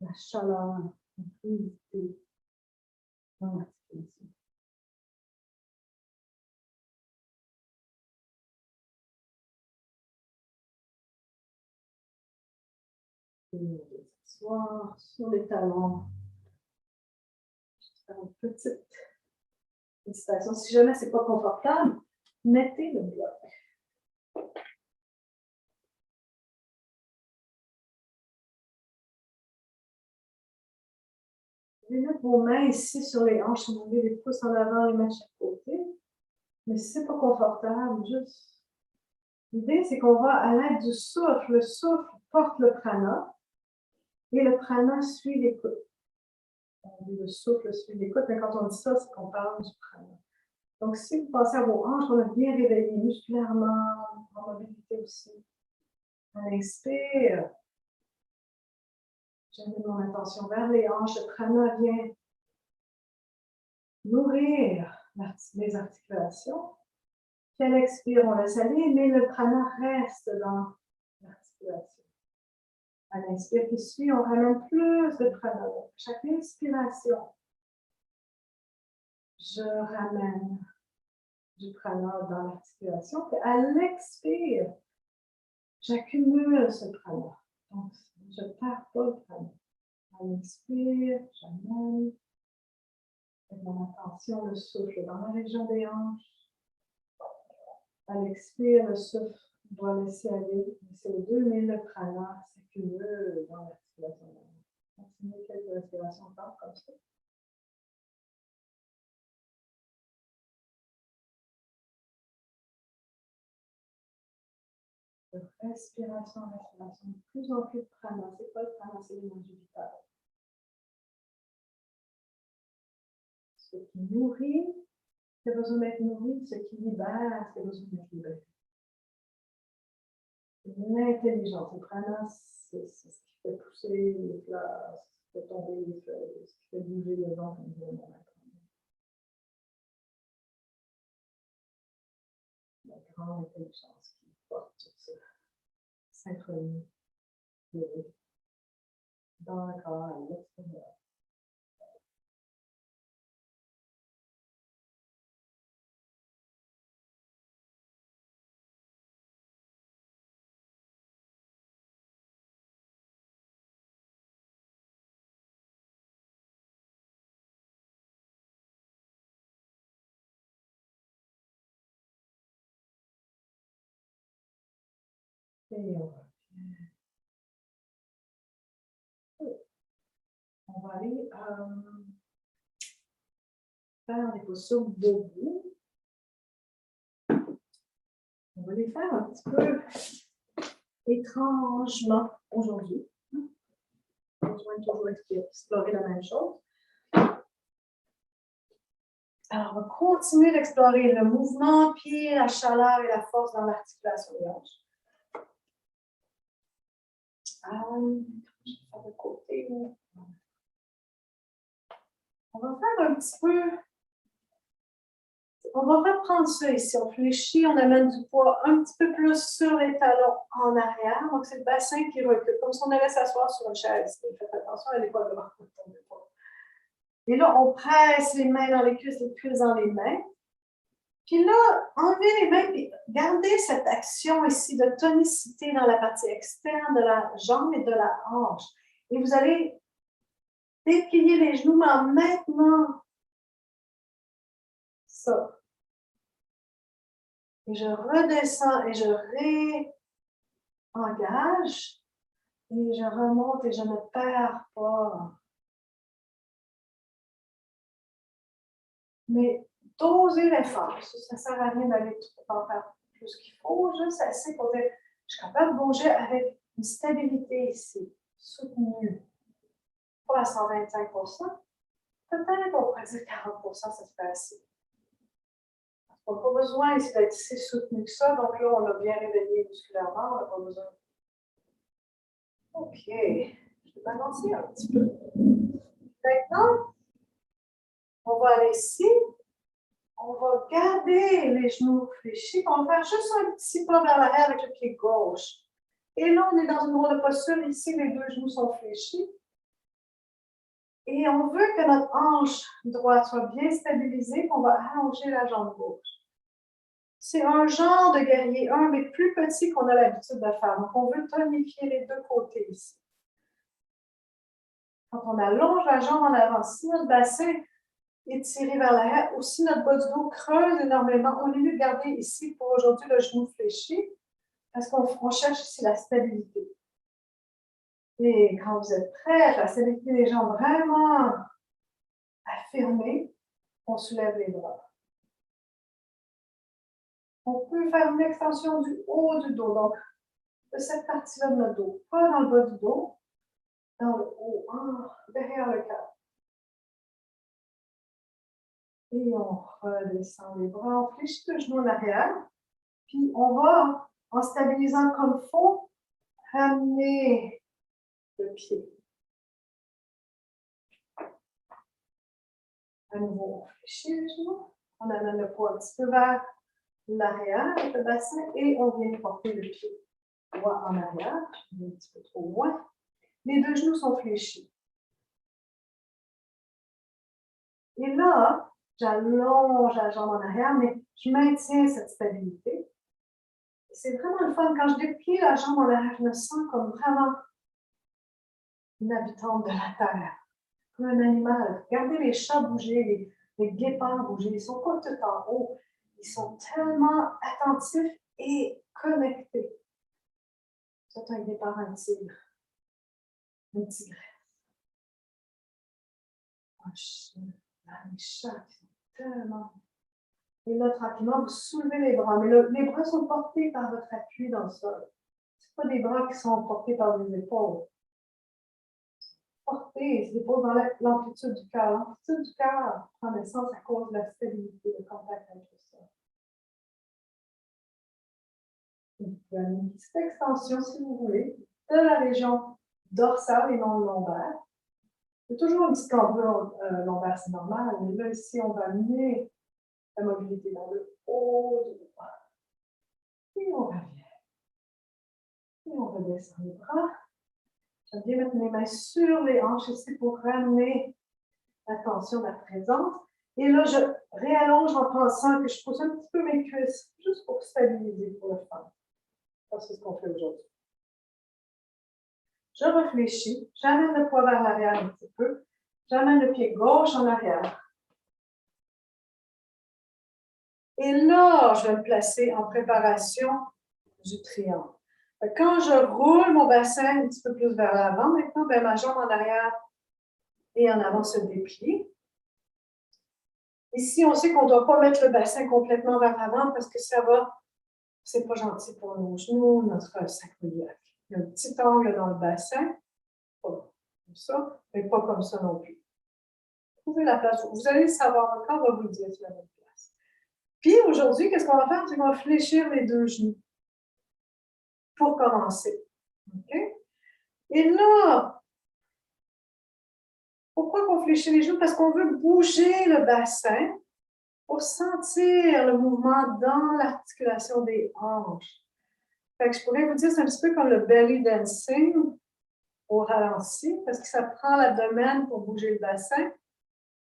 La chaleur, la fluidité dans l'articulation. Et s'asseoir sur les talons. Juste faire une petite méditation. Si jamais ce n'est pas confortable, mettez le bloc. Vous pouvez mettre vos mains ici sur les hanches, vous mouvez les pouces en avant, les mains de chaque côté. Mais si ce n'est pas confortable, juste. L'idée, c'est qu'on va à l'aide du souffle. Le souffle porte le prana et le prana suit l'écoute. On dit le souffle suit l'écoute, mais quand on dit ça, c'est qu'on parle du prana. Donc, si vous pensez à vos hanches, on a bien réveillé musculairement, en mobilité aussi. À l'inspire, j'amène mon attention vers les hanches. Le prana vient nourrir les articulations. Puis à l'expire, on laisse aller, mais le prana reste dans l'articulation. À l'inspire qui suit, on ramène plus de prana. Donc, chaque inspiration, je ramène du prana dans l'articulation. Puis à l'expire, j'accumule ce prana. Donc, je ne perds pas le prana. À l'inspire, j'amène. Avec mon attention, le souffle dans la région des hanches. À l'expire, le souffle doit laisser aller. C'est au 2000, le prana s'accumule dans l'articulation. Continuez quelques respirations encore comme ça. Respiration, respiration. De plus en plus de prana. C'est pas le prana, c'est l'énergie vitale. Ce qui nourrit, ce qui a besoin d'être nourri, ce qui libère, ce qui a besoin d'être libéré. L'intelligence, le prana, c'est ce qui fait pousser les fleurs, ce qui fait tomber les feuilles, ce qui fait bouger le vent comme je l'ai la grande intelligence qui porte toute cette synchronie dans le corps à l'extérieur. Et on va aller faire des postures debout. On va les faire un petit peu étrangement aujourd'hui. On a besoin de toujours explorer la même chose. Alors, on va continuer d'explorer le mouvement, puis la chaleur et la force dans l'articulation des hanches. Je vais faire de côté. On va faire un petit peu. On va reprendre ça ici. On fléchit, on amène du poids un petit peu plus sur les talons en arrière. Donc, c'est le bassin qui recule, comme si on allait s'asseoir sur une chaise. Faites attention, elle n'est pas devant. Et là, on presse les mains dans les cuisses dans les mains. Puis là, enlevez les mains et gardez cette action ici de tonicité dans la partie externe de la jambe et de la hanche. Et vous allez déplier les genoux, mais en maintenant ça. Et je redescends et je réengage. Et je remonte et je ne perds pas. Mais doser l'effort. Ça ne sert à rien d'aller en faire plus qu'il faut. Juste assez pour dire, je suis capable de bouger avec une stabilité ici, soutenue. Pas à 125 %. Peut-être on pourrait dire 40 %, ça se fait assez. On n'a pas besoin ici d'être si soutenu que ça. Donc là, on a bien réveillé musculairement. On n'a pas besoin. OK. Je vais balancer un petit peu. Maintenant, on va aller ici. On va garder les genoux fléchis. On va faire juste un petit pas vers l'arrière avec le pied gauche. Et là, on est dans une drôle de posture. Ici, les deux genoux sont fléchis. Et on veut que notre hanche droite soit bien stabilisée. On va allonger la jambe gauche. C'est un genre de guerrier 1, mais plus petit qu'on a l'habitude de faire. Donc, on veut tonifier les deux côtés ici. Quand on allonge la jambe en avant, si notre bassin est tiré vers l'arrière, ou si notre bas du dos creuse énormément, on est mieux de garder ici pour aujourd'hui le genou fléchi, parce qu'on cherche ici la stabilité. Et quand vous êtes prêts, la stabilité des jambes vraiment affirmée, on soulève les bras. On peut faire une extension du haut du dos, donc de cette partie-là de notre dos, pas dans le bas du dos, dans le haut, derrière le cœur. Et on redescend les bras, on fléchit le genou en arrière, puis on va, en stabilisant comme il faut, ramener le pied. À nouveau, on fléchit les genoux, on amène le poids un petit peu vers l'arrière avec le bassin et on vient porter le pied droit en arrière, un petit peu trop loin. Les deux genoux sont fléchis. Et là, j'allonge la jambe en arrière, mais je maintiens cette stabilité. C'est vraiment le fun. Quand je déplie la jambe en arrière, je me sens comme vraiment une habitante de la terre, comme un animal. Regardez les chats bouger, les guépards bouger. Ils ne sont pas tout en haut. Ils sont tellement attentifs et connectés. C'est un guépard, un tigre, une tigresse. Un chien, les chats qui sont tellement... Et là, tranquillement, vous soulevez les bras. Mais les bras sont portés par votre appui dans le sol. Ce pas des bras qui sont portés par les épaules. Portés, les épaules dans l'amplitude du cœur. L'amplitude du cœur prend naissance à cause de la stabilité, le contact avec le sol. Vous pouvez amener une petite extension, si vous voulez, de la région dorsale et non lombaire. C'est toujours une petite cambrure lombaire, c'est normal. Mais là, ici, on va amener la mobilité dans le haut du bras. Et on revient. Et on redescend les bras. J'aime bien mettre mes mains sur les hanches ici pour ramener l'attention, la présence. Et là, je réallonge en pensant que je pousse un petit peu mes cuisses, juste pour stabiliser pour le fun. C'est ce qu'on fait aujourd'hui. Je réfléchis, j'amène le poids vers l'arrière un petit peu. J'amène le pied gauche en arrière. Et là, je vais me placer en préparation du triangle. Quand je roule mon bassin un petit peu plus vers l'avant, maintenant, ben, ma jambe en arrière et en avant se déplie. Ici, on sait qu'on ne doit pas mettre le bassin complètement vers l'avant parce que ça va, c'est pas gentil pour nos genoux, notre sacroiliac. Il y a un petit angle dans le bassin, pas comme ça, mais pas comme ça non plus. Trouvez la place. Vous allez le savoir, quand on va vous le dire, c'est la bonne place. Puis aujourd'hui, qu'est-ce qu'on va faire? C'est qu'on va fléchir les deux genoux pour commencer. OK? Et là, pourquoi qu'on fléchit les genoux? Parce qu'on veut bouger le bassin pour sentir le mouvement dans l'articulation des hanches. Fait que je pourrais vous dire, c'est un petit peu comme le belly dancing au ralenti, parce que ça prend l'abdomen pour bouger le bassin.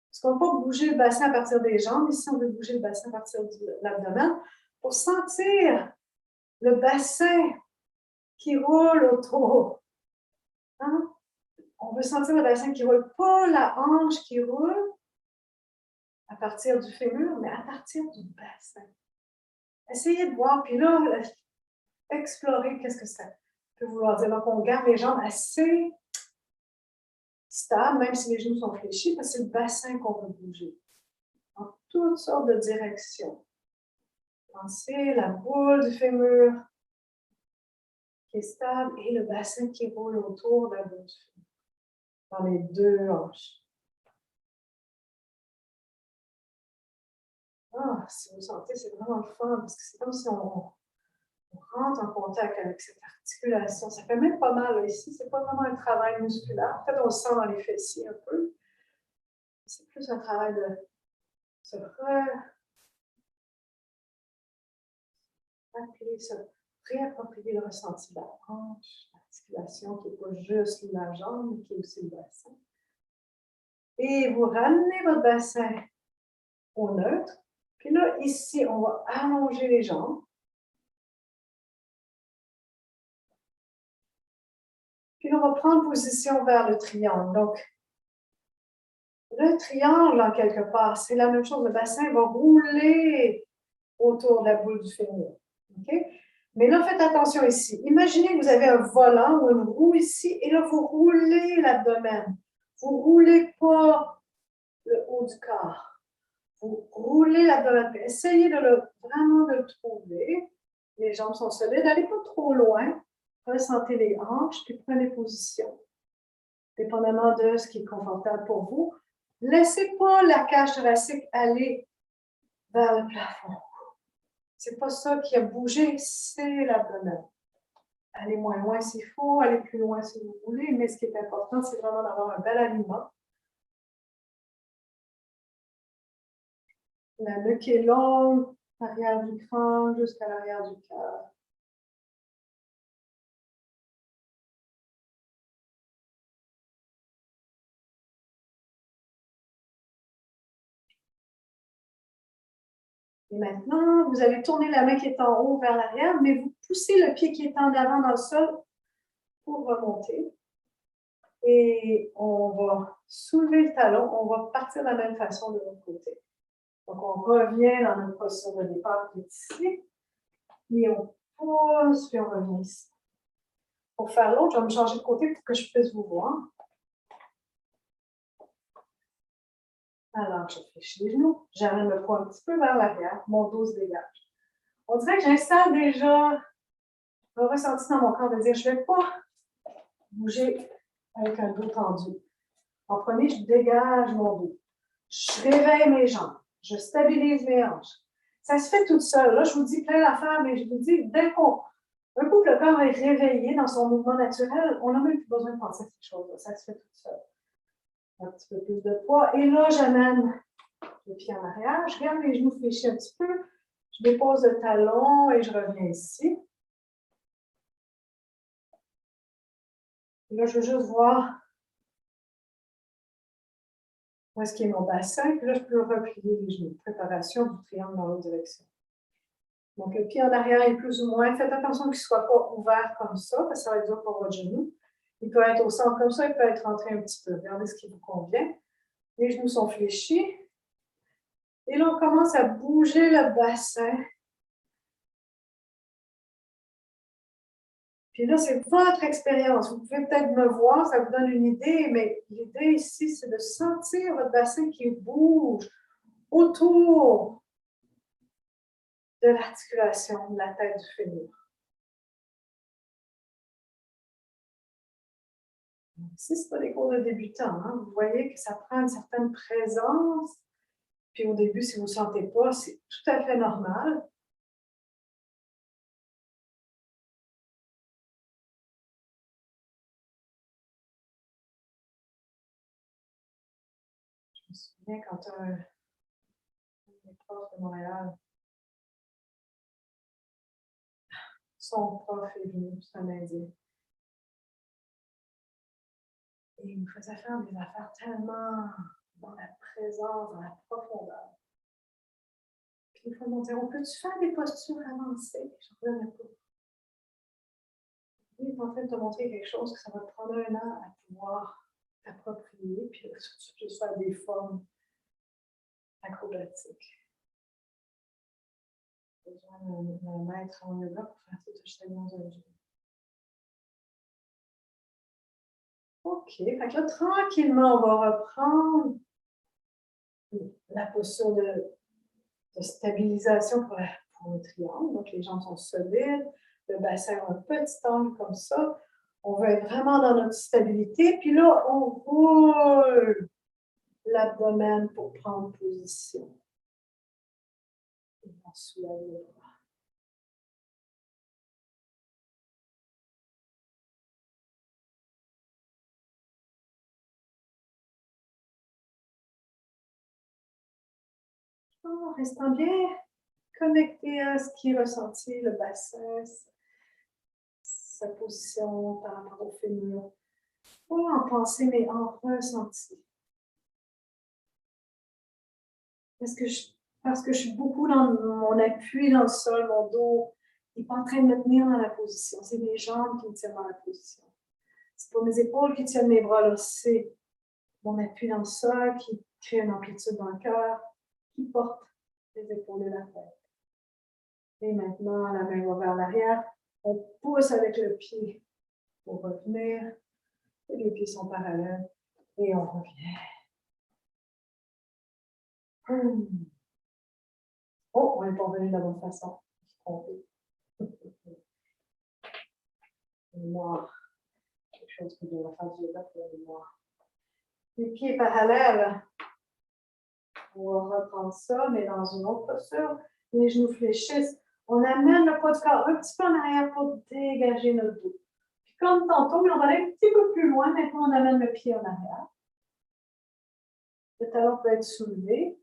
Parce qu'on ne va pas bouger le bassin à partir des jambes. Ici, on veut bouger le bassin à partir de l'abdomen pour sentir le bassin qui roule autour. Hein? On veut sentir le bassin qui roule, pas la hanche qui roule à partir du fémur, mais à partir du bassin. Essayez de voir, puis là, explorer qu'est-ce que ça peut vouloir dire. Donc, on garde les jambes assez stables, même si les genoux sont fléchis, parce que c'est le bassin qu'on veut bouger. Dans toutes sortes de directions. Pensez la boule du fémur qui est stable et le bassin qui roule autour de la boule du fémur. Dans les deux hanches. Ah, si vous sentez, c'est vraiment le fun, parce que c'est comme si on rentre en contact avec cette articulation. Ça fait même pas mal là, ici, c'est pas vraiment un travail musculaire. En fait, on le sent dans les fessiers un peu. C'est plus un travail de se réapproprier le ressenti de la hanche, l'articulation qui n'est pas juste la jambe, mais qui est aussi le bassin. Et vous ramenez votre bassin au neutre. Puis là, ici, on va allonger les jambes. Puis là, on va prendre position vers le triangle. Donc, le triangle, en quelque part, c'est la même chose. Le bassin va rouler autour de la boule du fémur. Okay? Mais là, faites attention ici. Imaginez que vous avez un volant ou une roue ici, et là, vous roulez l'abdomen. Vous ne roulez pas le haut du corps. Vous roulez l'abdomen. Essayez vraiment de le trouver. Les jambes sont solides. N'allez pas trop loin. Ressentez les hanches, puis prenez position. Dépendamment de ce qui est confortable pour vous. Laissez pas la cage thoracique aller vers le plafond. C'est pas ça qui a bougé, c'est l'abdomen. Allez moins loin s'il faut, allez plus loin si vous voulez, mais ce qui est important, c'est vraiment d'avoir un bel alignement. La nuque est longue, l'arrière du crâne jusqu'à l'arrière du cœur. Et maintenant, vous allez tourner la main qui est en haut vers l'arrière, mais vous poussez le pied qui est en avant dans le sol pour remonter. Et on va soulever le talon, on va partir de la même façon de l'autre côté. Donc, on revient dans notre position de départ qui est ici. Et on pousse, puis on revient ici. Pour faire l'autre, je vais me changer de côté pour que je puisse vous voir. Alors, je fléchis les genoux, j'amène le poids un petit peu vers l'arrière, mon dos se dégage. On dirait que j'installe déjà le ressenti dans mon corps de dire, je ne vais pas bouger avec un dos tendu. En premier, je dégage mon dos. Je réveille mes jambes. Je stabilise mes hanches. Ça se fait toute seule. Là, je vous dis plein d'affaires, mais je vous dis, dès qu'on... Un coup que le corps est réveillé dans son mouvement naturel, on n'a même plus besoin de penser à ces choses-là. Ça se fait toute seule. Un petit peu plus de poids. Et là, j'amène le pied en arrière. Je garde les genoux fléchis un petit peu. Je dépose le talon et je reviens ici. Et là, je veux juste voir où est-ce qu'il est mon bassin. Puis là, je peux replier les genoux. Préparation du triangle dans l'autre direction. Donc, le pied en arrière est plus ou moins. Faites attention qu'il ne soit pas ouvert comme ça, parce que ça va être dur pour votre genou. Il peut être au centre comme ça, il peut être rentré un petit peu. Regardez ce qui vous convient. Les genoux sont fléchis. Et là, on commence à bouger le bassin Puis là, c'est votre expérience. Vous pouvez peut-être me voir, ça vous donne une idée, mais l'idée ici, c'est de sentir votre bassin qui bouge autour de l'articulation de la tête du fémur. Si ce n'est pas des cours de débutants, hein, vous voyez que ça prend une certaine présence. Puis au début, si vous ne sentez pas, c'est tout à fait normal. Je me souviens quand un prof de Montréal, son prof est venu, c'est un Indien. Et il nous faisait faire des affaires tellement dans la présence, dans la profondeur. Puis il faut nous dire, on peut-tu faire des postures avancées? Je ne revenais pas. Il est en train de te montrer quelque chose que ça va te prendre un an à pouvoir t'approprier, puis surtout juste faire des formes acrobatiques. Besoin d'un maître en yoga pour faire tout ça dans un jour. OK, fait que là, tranquillement, on va reprendre la posture de stabilisation pour le triangle. Donc, les jambes sont solides, le bassin a un petit angle comme ça. On veut être vraiment dans notre stabilité. Puis là, on roule l'abdomen pour prendre position. Et on soulève les bras. En restant bien connecté à ce qui est ressenti, le bassin, sa position par rapport au fémur. Pas en pensée, mais en ressenti. Parce que je suis beaucoup dans mon appui dans le sol, mon dos n'est pas en train de me tenir dans la position. C'est mes jambes qui me tiennent dans la position. C'est pas mes épaules qui tiennent mes bras, là. C'est mon appui dans le sol qui crée une amplitude dans le cœur, qui porte les épaules et la tête. Et maintenant, la main va vers l'arrière. On pousse avec le pied pour revenir. Et les pieds sont parallèles. Et on revient. Oh, on n'est pas revenu de la bonne façon. Je suis trompée. Mémoire. Quelque chose que je dois faire du yoga pour la mémoire. Les pieds parallèles. On va reprendre ça, mais dans une autre posture. Les genoux fléchissent. On amène le poids du corps un petit peu en arrière pour dégager notre dos. Puis comme tantôt, mais on va aller un petit peu plus loin. Maintenant, on amène le pied en arrière. Le talon peut être soulevé.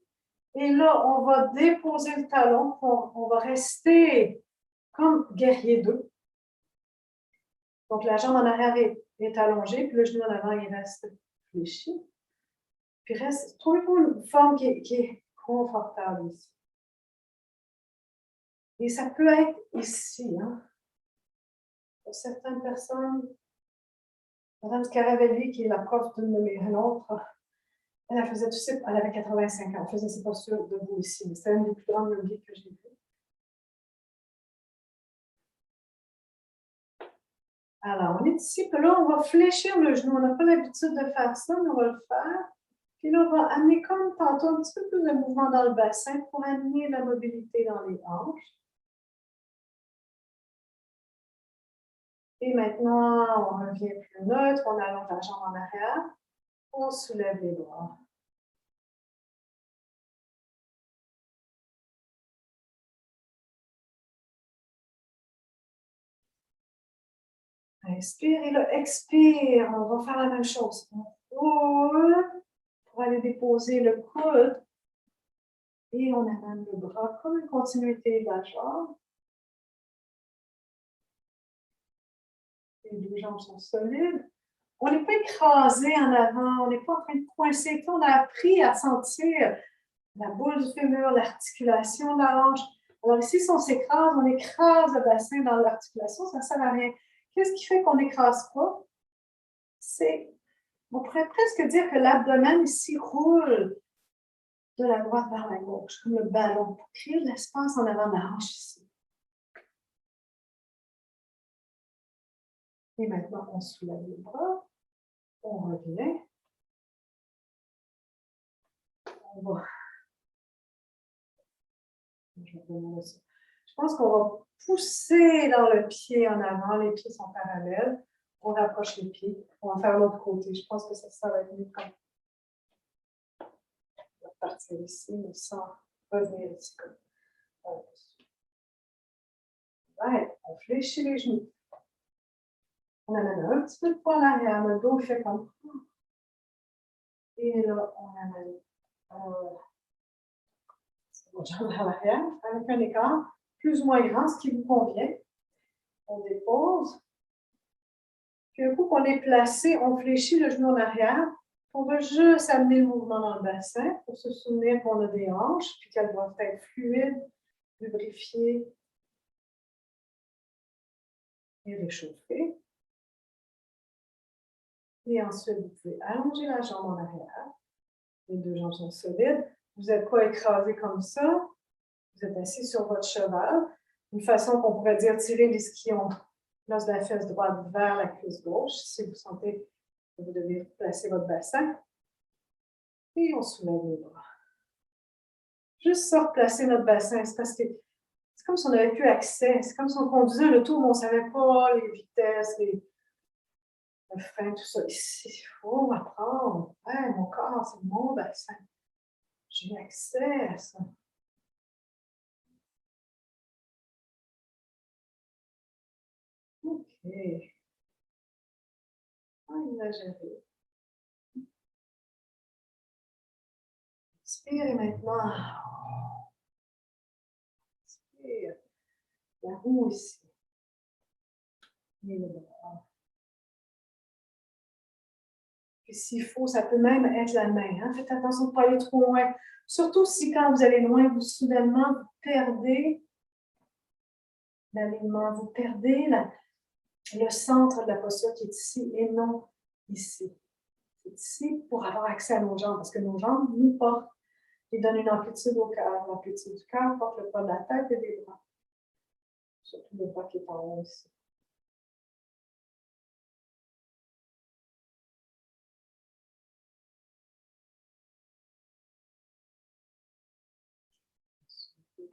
Et là, on va déposer le talon. On va rester comme guerrier 2. Donc, la jambe en arrière est allongée, puis le genou en avant, il reste fléchi. Puis trouvez-vous une forme qui est confortable ici. Et ça peut être ici. Hein. Pour certaines personnes, Mme Scaravelli, qui est la prof d'une de mes nôtres, elle faisait tout ça, elle avait 85 ans, elle faisait ses postures debout ici. Mais c'était une des plus grandes yogiques que j'ai vues. Alors, on est ici, puis là, on va fléchir le genou. On n'a pas l'habitude de faire ça, mais on va le faire. Puis là, on va amener comme tantôt un petit peu plus de mouvement dans le bassin pour amener la mobilité dans les hanches. Et maintenant, on revient plus neutre, on allonge la jambe en arrière, on soulève les bras. Inspire et là, expire. On va faire la même chose. On roule pour aller déposer le coude et on amène le bras comme une continuité de la jambe. Les deux jambes sont solides. On n'est pas écrasé en avant, on n'est pas en train de coincer. On a appris à sentir la boule du fémur, l'articulation de la hanche. Alors ici, si on s'écrase, on écrase le bassin dans l'articulation, ça ne sert à rien. Qu'est-ce qui fait qu'on n'écrase pas? On pourrait presque dire que l'abdomen ici roule de la droite vers la gauche, comme le ballon, pour créer de l'espace en avant de la hanche ici. Et maintenant, on soulève les bras. On revient. On va. Je pense qu'on va pousser dans le pied en avant. Les pieds sont parallèles. On rapproche les pieds. On va faire l'autre côté. Je pense que ça va être mieux comme. On va partir ici, mais sans revenir ici comme. Ouais, on fléchit les genoux. On amène un petit peu de poids en arrière. Le dos fait comme. Et là, on amène votre jambe à l'arrière avec un écart plus ou moins grand, ce qui vous convient. On dépose. Puis un coup qu'on est placé, on fléchit le genou en arrière. On va juste amener le mouvement dans le bassin pour se souvenir qu'on a des hanches, puis qu'elles doivent être fluides, lubrifiées et réchauffées. Et ensuite, vous pouvez allonger la jambe en arrière. Les deux jambes sont solides. Vous n'êtes pas écrasé comme ça. Vous êtes assis sur votre cheval. Une façon qu'on pourrait dire tirer l'ischion, l'os de la fesse droite vers la cuisse gauche. Si vous sentez que vous devez placer votre bassin. Et on soulève les bras. Juste ça, replacer notre bassin. C'est parce que c'est comme si on n'avait plus accès. C'est comme si on conduisait le tour, mais on ne savait pas les vitesses, le frein, tout ça. Il faut apprendre. Ouais, mon corps, c'est mon bassin. J'ai accès à ça. OK. Pas exagérer. Inspire maintenant. Inspire. La roue ici. Et le bras. Puis s'il faut, ça peut même être la main. Hein? Faites attention de ne pas aller trop loin. Surtout si quand vous allez loin, vous soudainement vous perdez l'alignement, vous perdez le centre de la posture qui est ici et non ici. C'est ici pour avoir accès à nos jambes, parce que nos jambes nous portent et donnent une amplitude au cœur. L'amplitude du cœur porte le poids de la tête et des bras. Surtout le bras qui est en haut ici.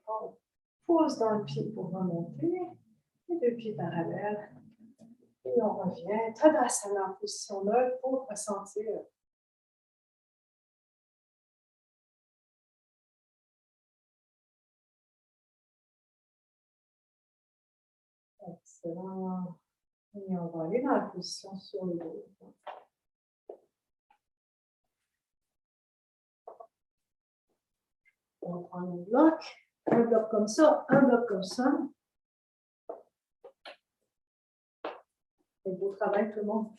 On pousse dans le pied pour remonter. Les deux pieds parallèles. Et on revient. Tadasana en position neutre pour ressentir. Excellent. Et on va aller dans la position sur le dos. On prend un bloc comme ça, un bloc comme ça. C'est beau travail, tout le monde.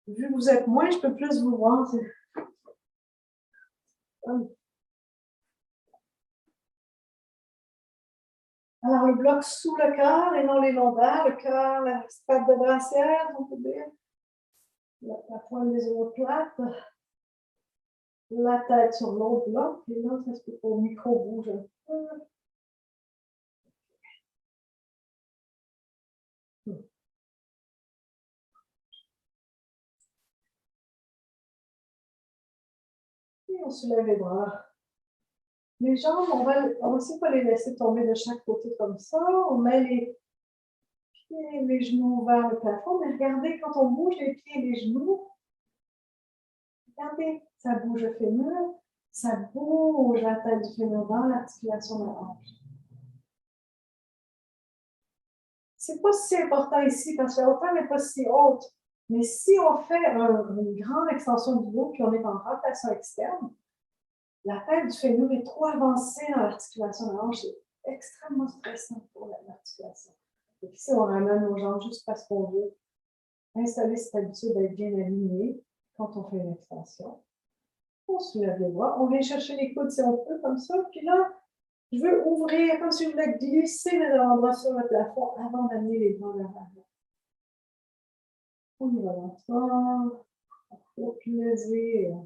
Vu que vous êtes moins, je peux plus vous voir. Alors, le bloc sous le cœur et non les lombaires. Le cœur, la patte de brassière, on peut dire. La pointe des omoplates. La tête sur l'autre bloc. Et là, ça se peut au micro bouge un peu. Et on soulève les bras. Les jambes, on va essayer de pas les laisser tomber de chaque côté comme ça. On met les pieds et les genoux vers le plafond. Mais regardez, quand on bouge les pieds et les genoux, regardez, ça bouge le fémur, ça bouge la tête du fémur dans l'articulation de la hanche. C'est pas si important ici parce que la hauteur n'est pas si haute. Mais si on fait une grande extension du dos puis on est en rotation externe, la tête du fémur est trop avancée dans l'articulation de la hanche. C'est extrêmement stressant pour l'articulation. Et puis si on ramène nos jambes juste parce qu'on veut installer cette habitude d'être bien aligné quand on fait une extension. On soulève les bras, on vient chercher les coudes si on peut, comme ça. Puis là, je veux ouvrir, comme si je voulais glisser mes avant-bras sur le plafond avant d'amener les bras vers l'arrière. On y va lentement, au plaisir.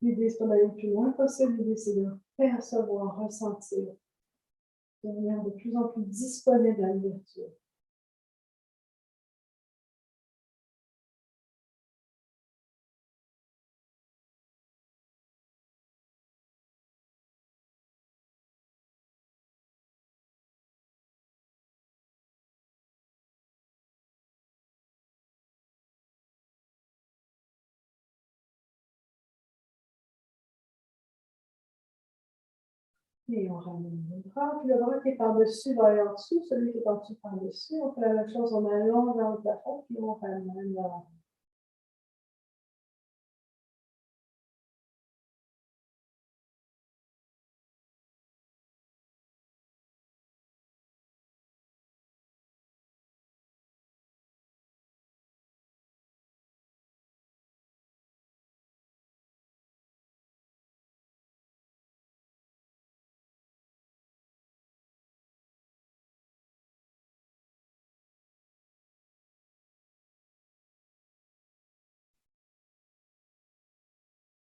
L'idée, c'est d'aller le plus loin possible. L'idée, c'est de percevoir, ressentir, devenir de plus en plus disponible à l'ouverture. Et on ramène le bras. Puis le bras qui est par-dessus va aller en dessous. Celui qui est en dessous par-dessus. On fait la même chose. On allonge vers le plafond. Puis on ramène là.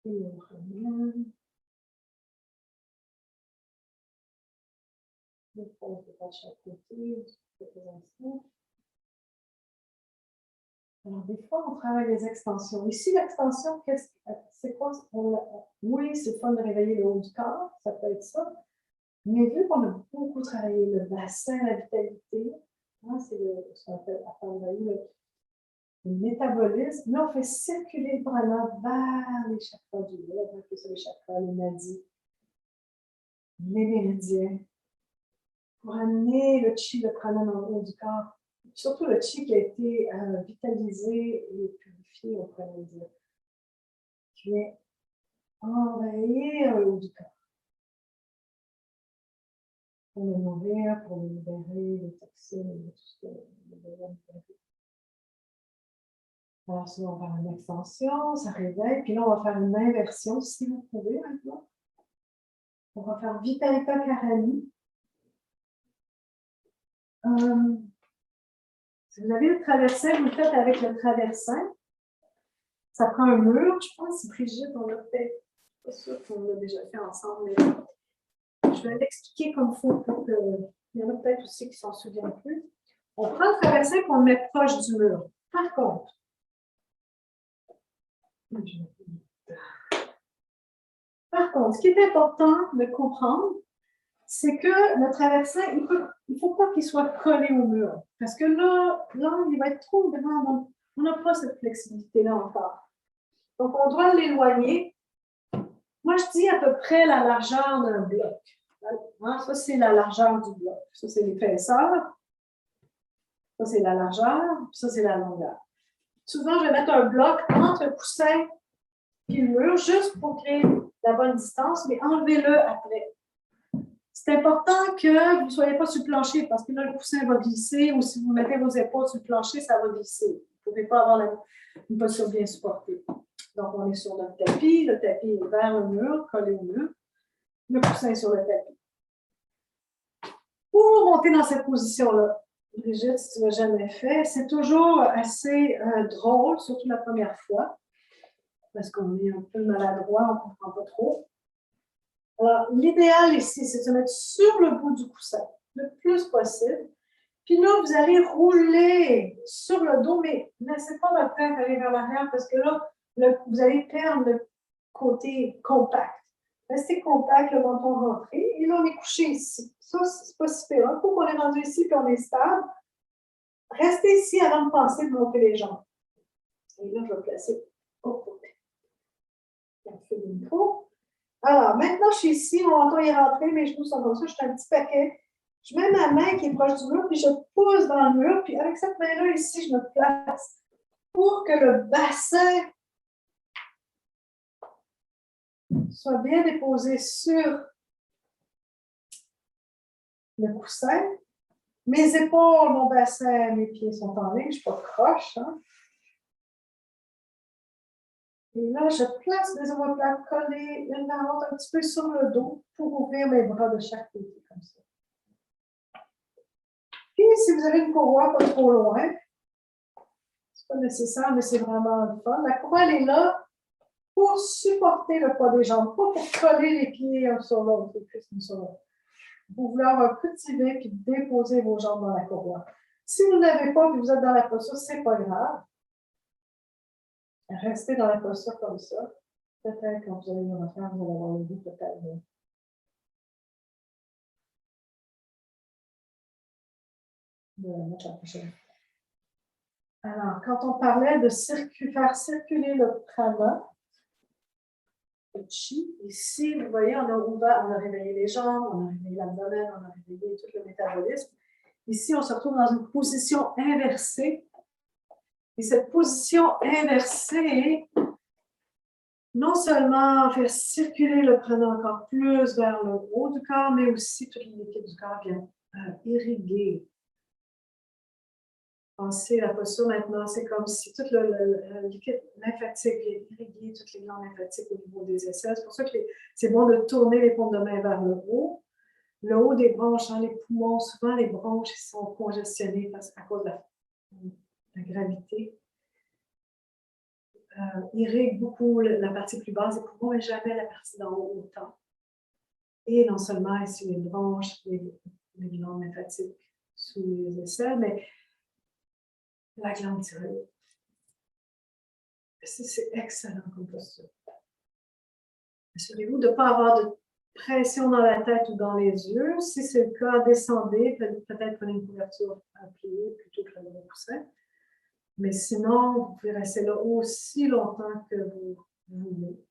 Et on ramène. On pose de chaque côté. Quelques instants. Alors, des fois, on travaille les extensions. Ici, l'extension, c'est quoi? Oui, c'est fun de réveiller le haut du corps, ça peut être ça. Mais vu qu'on a beaucoup travaillé le bassin, la vitalité, hein, c'est ce qu'on appelle le métabolisme, là, on fait circuler le prana vers les chakras du haut, on appelle ça les chakras, les nadis, les méridiens, pour amener le chi, le prana dans le haut du corps. Surtout le chi qui a été vitalisé et purifié, on pourrait dire. Qui est envahir le haut du corps. Pour le nourrir, pour le libérer, les toxines, tout ce que le besoin de libérer. Alors, sinon, on va faire une extension, ça réveille, puis là, on va faire une inversion, si vous pouvez, maintenant. On va faire Vitalika Karani. Si vous avez le traversin, vous le faites avec le traversin. Ça prend un mur, je pense, c'est Brigitte, on l'a fait. Je ne suis pas sûre qu'on l'a déjà fait ensemble, mais je vais l'expliquer comme il faut pour que. Il y en a peut-être aussi qui ne s'en souviennent plus. On prend le traversin pour le mettre proche du mur. Par contre, ce qui est important de comprendre, c'est que le traversin, il ne faut pas qu'il soit collé au mur. Parce que là, l'angle, il va être trop grand. On n'a pas cette flexibilité-là encore. Donc, on doit l'éloigner. Moi, je dis à peu près la largeur d'un bloc. Hein, ça, c'est la largeur du bloc. Ça, c'est l'épaisseur. Ça, c'est la largeur. Ça, c'est la longueur. Souvent, je vais mettre un bloc entre le coussin et le mur, juste pour créer la bonne distance, mais enlevez-le après. C'est important que vous ne soyez pas sur le plancher, parce que là, le coussin va glisser, ou si vous mettez vos épaules sur le plancher, ça va glisser. Vous ne pouvez pas avoir une posture bien supportée. Donc, on est sur notre tapis, le tapis est vers le mur, collé au mur, le coussin est sur le tapis. Pour monter dans cette position-là, Brigitte, si tu ne l'as jamais fait, c'est toujours assez drôle, surtout la première fois, parce qu'on est un peu maladroit, on ne comprend pas trop. Alors, l'idéal ici, c'est de se mettre sur le bout du coussin, le plus possible. Puis là, vous allez rouler sur le dos, mais ne laissez pas votre tête aller vers l'arrière parce que là, vous allez perdre le côté compact. Restez compact, le menton rentré. Et là, on est couché ici. Ça, c'est pas si pire. Un coup qu'on est rendu ici et on est stable, restez ici avant de penser de monter les jambes. Et là, je vais placer au côté. On fait le micro. Alors, maintenant, je suis ici, mon menton est rentré, mes genoux sont comme ça, je suis un petit paquet. Je mets ma main qui est proche du mur, puis je pousse dans le mur, puis avec cette main-là, ici, je me place pour que le bassin soit bien déposé sur le coussin. Mes épaules, mon bassin, mes pieds sont en ligne, je ne suis pas croche. Hein? Et là, je place mes omoplates collées une vers l'autre un petit peu sur le dos pour ouvrir mes bras de chaque côté, comme ça. Puis, si vous avez une courroie pas trop loin, c'est pas nécessaire, mais c'est vraiment le fun. La courroie, elle est là pour supporter le poids des jambes, pas pour coller les pieds un sur l'autre, les cuisses une sur l'autre. Vous voulez avoir cultivé puis déposer vos jambes dans la courroie. Si vous n'avez pas et vous êtes dans la posture, c'est pas grave. Restez dans la posture comme ça. Peut-être quand vous allez le refaire, vous allez avoir le goût peut-être de la mettre la prochaine. Alors, quand on parlait de faire circuler le prana, le chi. Ici, vous voyez, on a ouvert, on a réveillé les jambes, on a réveillé l'abdomen, on a réveillé tout le métabolisme. Ici, on se retrouve dans une position inversée. Et cette position inversée, non seulement fait circuler le prana encore plus vers le haut du corps, mais aussi toute l'équipe du corps vient irriguer. Pensez la posture maintenant, c'est comme si tout le liquide lymphatique vient irriguer toutes les glandes lymphatiques au niveau des aisselles. C'est pour ça que c'est bon de tourner les paumes de main vers le haut. Le haut des bronches, dans les poumons, souvent les bronches sont congestionnées à cause de la gravité. Irrigue beaucoup la partie plus basse des poumons, mais jamais la partie d'en haut autant. Et non seulement ici les bronches, les glandes lymphatiques sous les aisselles, mais la glande thyroïde. C'est excellent comme posture. Assurez-vous de ne pas avoir de pression dans la tête ou dans les yeux. Si c'est le cas, descendez, peut-être prenez une couverture à plier plutôt que le coussin. Mais sinon, vous pouvez rester là aussi longtemps que vous voulez.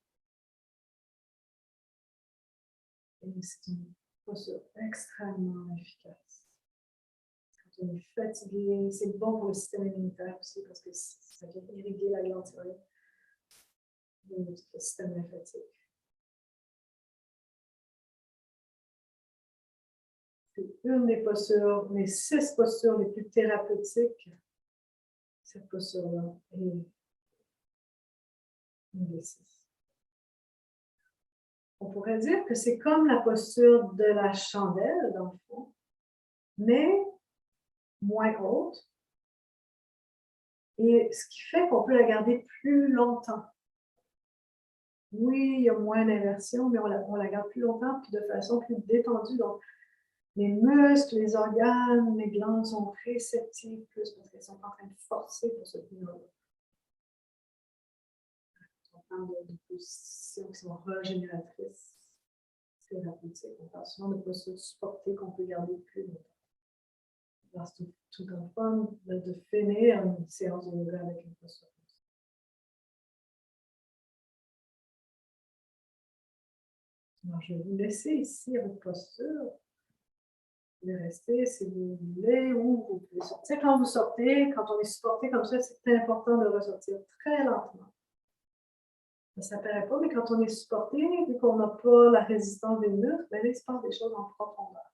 Et c'est une posture extrêmement efficace. Quand on est fatigué, c'est bon pour le système immunitaire aussi parce que ça vient irriguer la glande thyroïde de notre système lymphatique. C'est une des postures, les 6 postures les plus thérapeutiques. Cette posture-là est une des 6. On pourrait dire que c'est comme la posture de la chandelle, dans le fond, mais moins haute. Et ce qui fait qu'on peut la garder plus longtemps. Oui, il y a moins d'inversion, mais on la garde plus longtemps, puis de façon plus détendue. Donc, les muscles, les organes, les glandes sont réceptives plus parce qu'elles sont en train de forcer pour se tenir là. On parle de positions qui sont régénératrices, thérapeutiques. On parle souvent de postures supportées qu'on peut garder plus longtemps. C'est tout un fun de finir une séance de yoga avec une posture. Alors, je vais vous laisser ici à votre posture. Vous pouvez rester si vous voulez ou vous pouvez sortir. Quand vous sortez, quand on est supporté comme ça, c'est important de ressortir très lentement. Ça ne paraît pas, mais quand on est supporté, vu qu'on n'a pas la résistance des muscles, ben là, il se passe des choses en profondeur.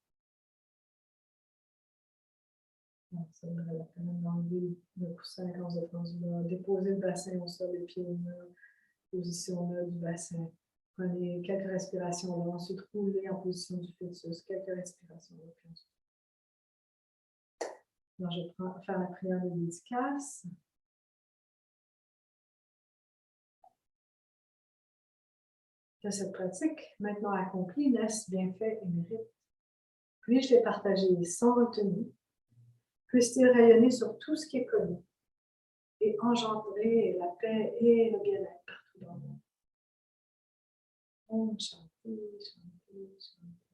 Donc, ça vaudrait la peine d'enlever le coussin quand vous êtes rendu là, déposer le bassin au sol, les pieds au mur, position là du bassin. Prenez quelques respirations là, ensuite roulez en position du fœtus, quelques respirations là, puis ensuite. Alors, je vais faire la prière de dédicace. Que cette pratique, maintenant accomplie, laisse bienfait et mérite. Puis-je les partager sans retenue? Puisse-t-il rayonner sur tout ce qui est connu et engendrer la paix et le bien-être partout dans le monde? Om Shanti, Shanti, Shanti.